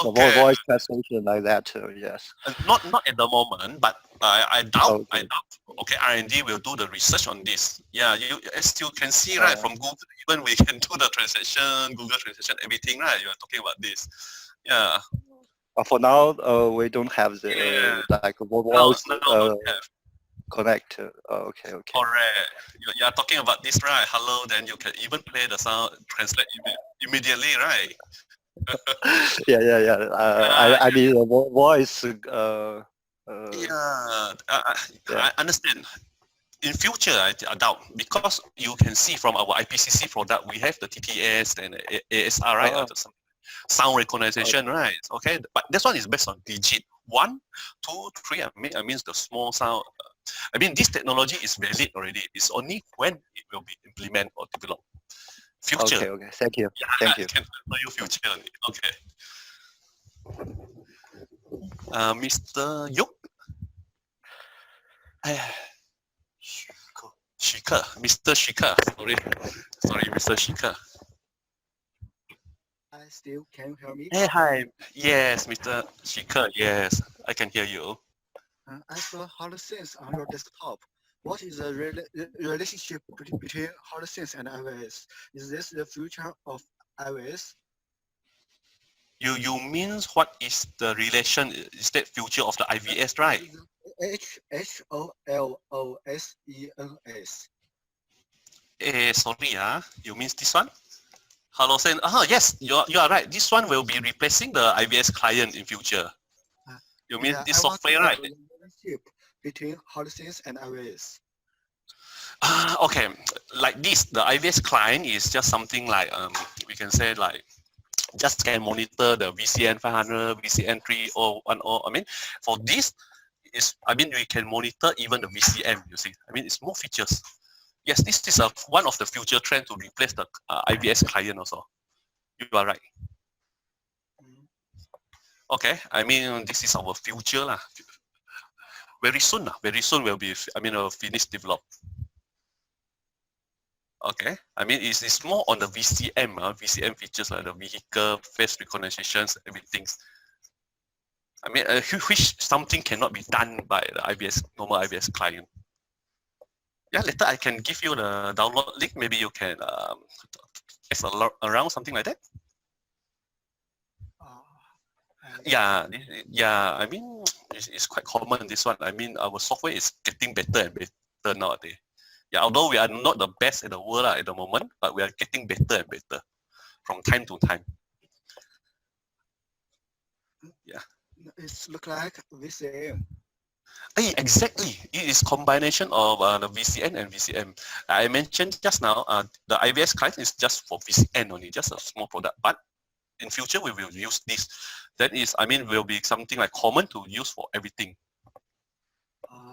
voice translation like that. Yes. Not at the moment, but I doubt. Okay, R&D will do the research on this. Yeah, as you can see, right, from Google, even we can do the translation, Google translation, everything, right? You are talking about this. Yeah. For now, we don't have the voice connect. Okay. Correct. You are talking about this, right? Hello, then you can even play the sound, translate immediately, right? I mean, voice. I understand. In future, I doubt because you can see from our IPCC product, we have the TTS and ASR, right? Sound recognition, right? Okay, but this one is based on digit 1, 2, 3. I mean the small sound. This technology is valid already. It's only when it will be implemented or developed. Future. Okay. Thank you. Thank you. I can tell you future. Okay. Mr. Yuk. Shika. Mr. Shika. Sorry, Mr. Shika. Hi, Steve. Can you hear me? Hey, hi. Yes, Mr. Shika. Yes, I can hear you. I saw HoloSense on your desktop. What is the relationship between HoloSense and IVS? Is this the future of IVS? You means what is the relation? Is that future of the IVS, right? HHOLOSENS. Sorry, you mean this one? HoloSense. Yes, you are right. This one will be replacing the IVS client in future. You mean Yeah, this I want to software, know right? the relationship between HoloSense and IVS. Okay, like this, the IVS client is just something like we can say like just can monitor the VCN 500, VCN 3010. I mean, for this is we can monitor even the VCM. You see, it's more features. Yes, this is one of the future trend to replace the IVS client also. You are right. Okay, this is our future lah. Very soon will be finished develop. Okay, it's more on the VCM, VCM features like the vehicle, face recognitions, everything. Which something cannot be done by the normal IVS client. Yeah, later I can give you the download link. Maybe you can test around something like that. Yeah, it's quite common this one. Our software is getting better and better nowadays. Yeah, although we are not the best in the world at the moment, but we are getting better and better from time to time. Yeah. It looks like VCM. Exactly. It is combination of the VCN and VCM. I mentioned just now, the IVS client is just for VCN only, just a small product. But in future, we will use this. That is, will be something like common to use for everything.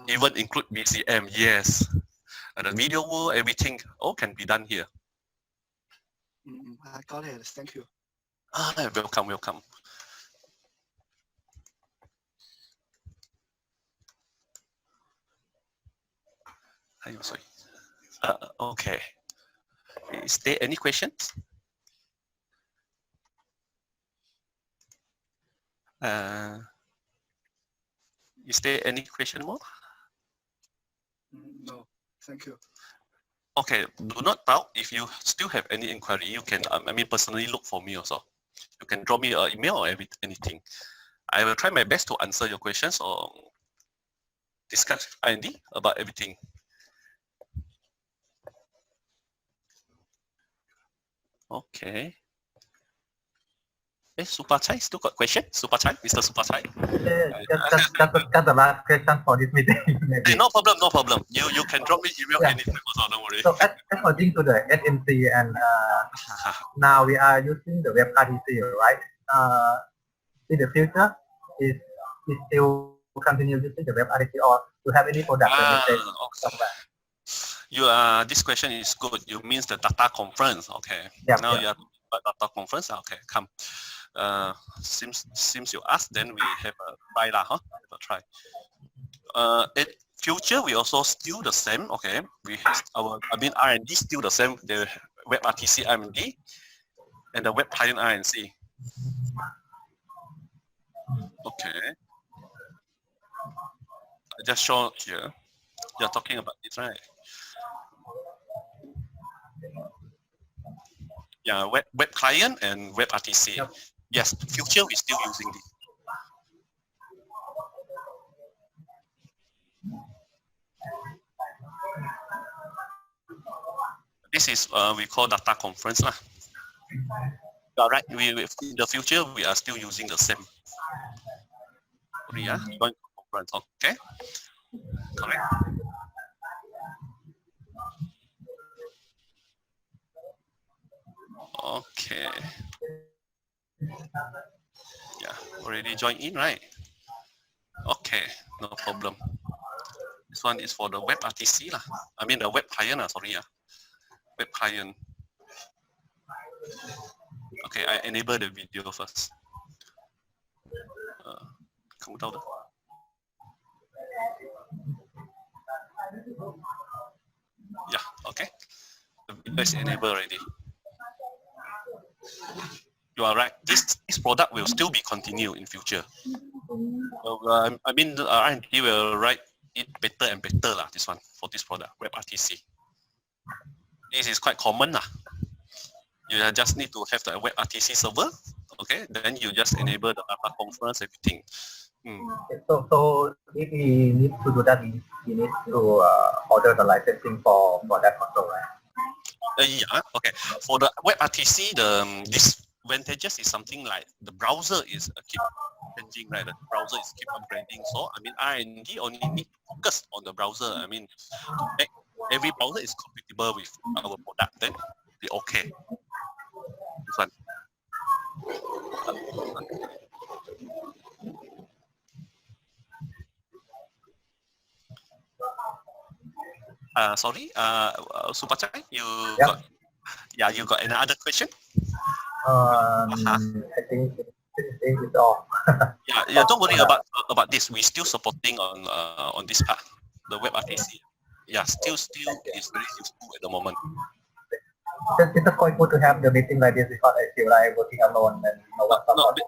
Even include VCM, yes. And the video world, everything, all can be done here. I got it. Thank you. Welcome. I'm sorry. Okay. Is there any questions? Is there any question more? No, thank you. Okay, do not doubt. If you still have any inquiry, you can personally look for me also. You can drop me an email or anything. I will try my best to answer your questions or discuss R&D about everything. Okay. Super Chai still got question? Super Chai, Mr. Super Chai? Just the last question for this meeting. Hey, no problem. You can drop me email anytime also, don't worry. So according to the SMC and now we are using the web RTC, right? In the future, is still continue using the web RTC or to have any product that is somewhere? This question is good. You means the data conference, okay? Yep, now yep. you are data conference, okay? Come. Seems you asked, then we have a try lah, huh? Have a try. In future, we also still the same, okay? We have our R&D still the same. The web RTC R&D and the web client RNC. Okay. I just show here. You're talking about it, right? Yeah, web client and web RTC. Yep. Yes, future we're still using this. This is we call data conference lah. Right. In the future we are still using the same. Joint conference. Okay. Correct. Okay. Yeah, already joined in, right? Okay, no problem. This one is for the web RTC lah. The web client, sorry. Web client. Okay, I enable the video first. Come down. Yeah, okay. The video is enabled already. You are right. This product will still be continued in future. The R&D will write it better and better lah. This one for this product, web RTC. This is quite common lah. You just need to have the web RTC server. Okay, then you just enable the data conference, everything. So if we need to do that, we need to order the licensing for that console, right? Yeah, okay. For the WebRTC, the disadvantages is something like the browser is keep changing, right? The browser is keep upgrading. So I mean, R&D only need to focus on the browser. I mean, to make every browser is compatible with our product, then be okay. This one. Sorry, Supachai, you got you got another question? I think it's all. Yeah, don't worry about this. We're still supporting on this part, the WebRTC. Yeah, still is very useful at the moment. It's quite good to have the meeting like this because I feel like working alone and no one supports.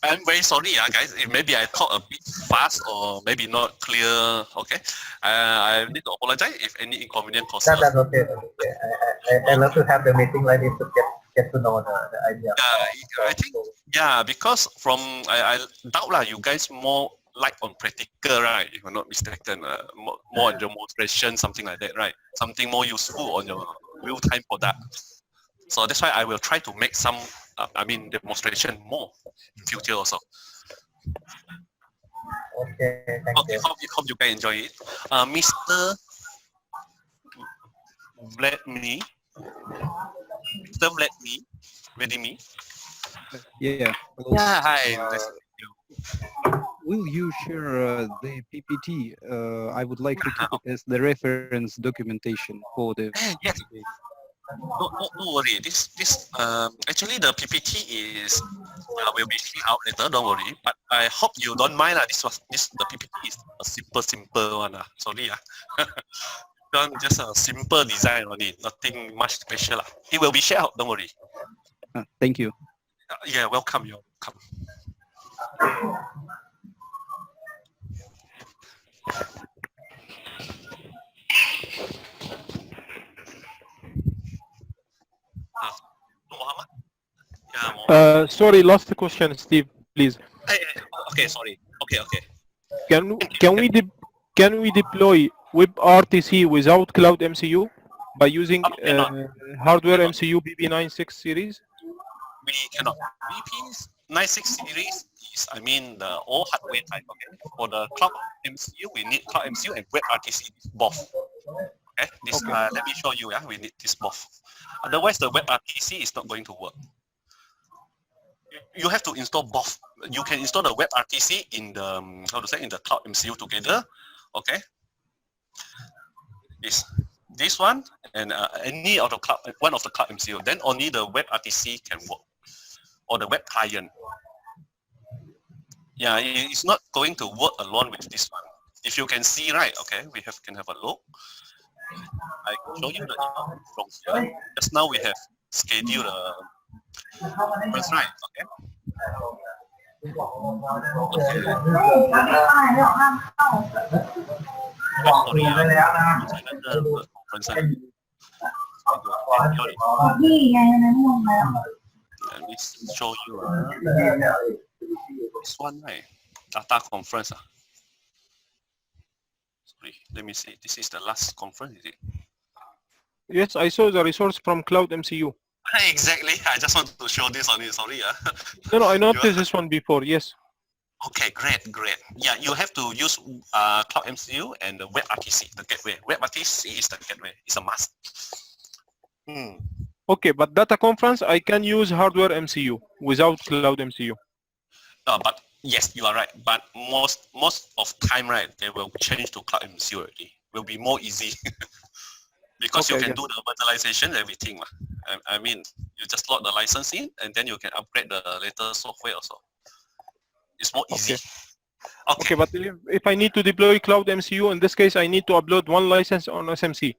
I'm very sorry, guys. If maybe I talk a bit fast or maybe not clear. Okay, I need to apologize if any inconvenience causes. That's okay. I love to have the meeting like this to get to know the idea. I think because from I doubt lah, you guys more like on practical, right? If I'm not mistaken, more on demonstration, something like that, right? Something more useful on your real-time product. So that's why I will try to make some, demonstration more in future also. Okay, thank you. Hope you guys enjoy it. Mr. Vladimir, ready me? Yeah. Hello. Yeah, hi. Nice to meet you. Will you share the PPT? I would like to keep it as the reference documentation for the. Yes. Don't worry. This actually the PPT is will be out later. Don't worry. But I hope you don't mind. The PPT is a simple one. Sorry. Just a simple design only. Nothing much special. It will be shared out. Don't worry. Thank you. Yeah, welcome. You're welcome. Sorry, last question, Steve, please. Okay, sorry. Okay. Can we deploy WebRTC without Cloud MCU by using hardware MCU BP96 series? We cannot. BP96 series is, the all hardware type. Okay. For the Cloud MCU, we need Cloud MCU and WebRTC both. Okay. Let me show you. We need this both. Otherwise, the WebRTC is not going to work. You have to install both. You can install the WebRTC in the in the Cloud MCU together. Okay. This one and any of the one of the Cloud MCU. Then only the WebRTC can work, or the web client. Yeah, it's not going to work alone with this one. If you can see, right? Okay, can have a look. I can show you the from here. Just now we have scheduled that's right. Okay. Let me show you this one, right? Data conference. Sorry, let me see. This is the last conference, is it? Yes, I saw the resource from Cloud MCU. Exactly. I just want to show this on it. Sorry. No, I noticed this one before. Yes. Okay, great. Yeah, you have to use Cloud MCU and the WebRTC, the gateway. WebRTC is the gateway. It's a must. Okay, but data conference, I can use hardware MCU without Cloud MCU. But yes, you are right. But most of time, right, they will change to Cloud MCU already. Will be more easy because you can do the virtualization, everything. You just load the license in, and then you can upgrade the latest software also. It's more easy. Okay, but if I need to deploy Cloud MCU, in this case, I need to upload one license on SMC.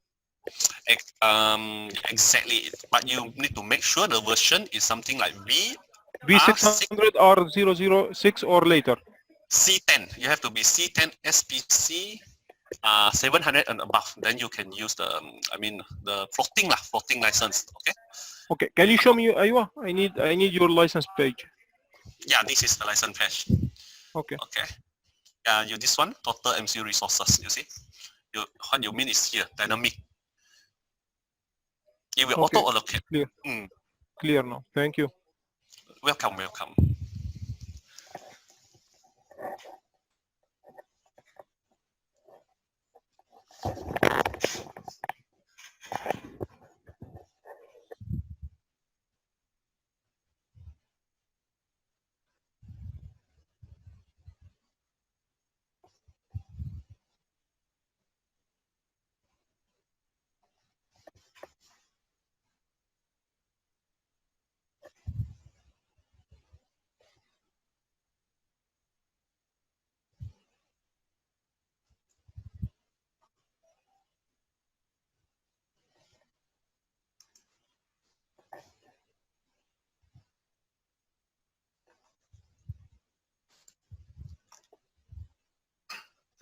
Exactly. But you need to make sure the version is something like V600 or 006 or later. C10. You have to be C10 SPC 700 and above. Then you can use the the floating license. Okay. Can you show me, Aywa? I need your license page. Yeah, this is the license page. Okay. Okay. You this one total MCU resources. You see, what you mean is here dynamic. It will Okay. auto allocate. Clear. Clear now. Thank you. Welcome, welcome.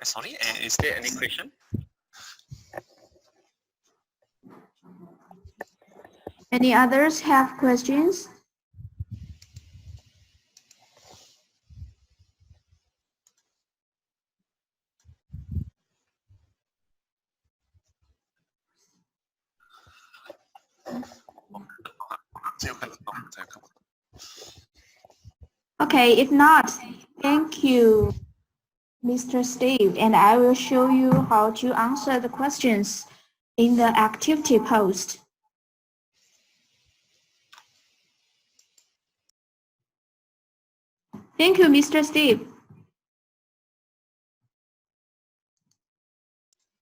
Sorry, is there any question? Any others have questions? Okay, if not, thank you, Mr. Steve, and I will show you how to answer the questions in the activity post. Thank you, Mr. Steve.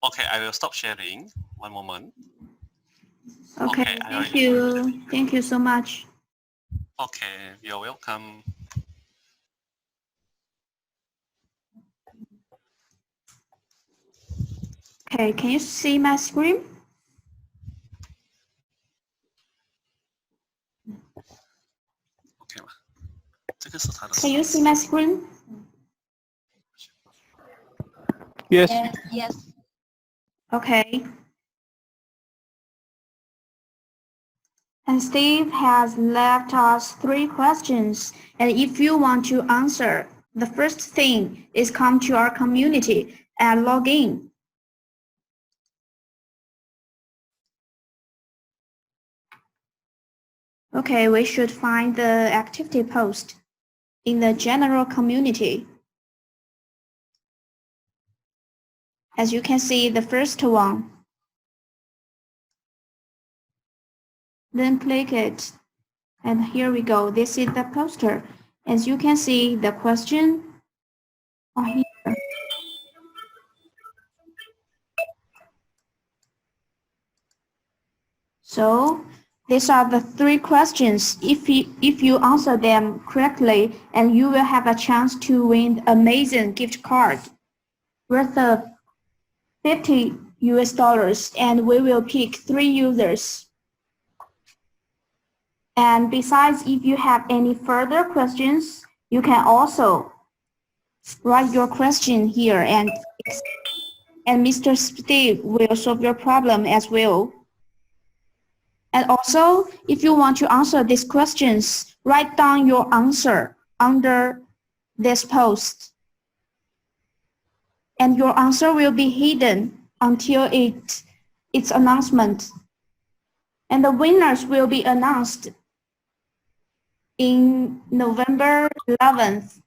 Okay, I will stop sharing. One moment. Okay, thank you. Thank you so much. Okay, you're welcome. Okay, can you see my screen? Okay, 这个是他的 Can you see my screen? Yes. Yes. Okay. And Steve has left us 3 questions. And if you want to answer, the first thing is come to our community and log in. Okay, we should find the activity post in the general community. As you can see, the first one. Then click it. And here we go. This is the poster. As you can see, the question are here. So these are the 3 questions. If you answer them correctly, and you will have a chance to win amazing gift card worth of $50 US, and we will pick 3 users. And besides, if you have any further questions, you can also write your question here, and Mr. Steve will solve your problem as well. And also, if you want to answer these questions, write down your answer under this post. And your answer will be hidden until its announcement. And the winners will be announced in November 11th.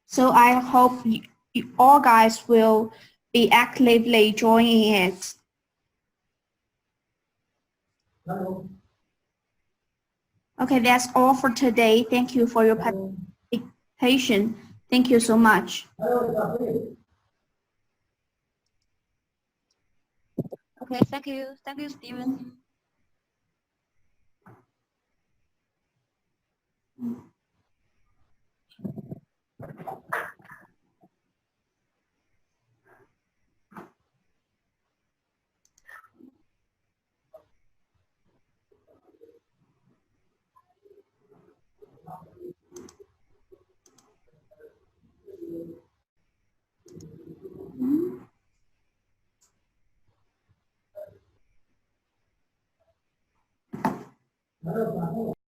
So I hope you all guys will be actively joining it. Okay, that's all for today. Thank you for your participation. Thank you so much. Okay, thank you. Thank you, Steven.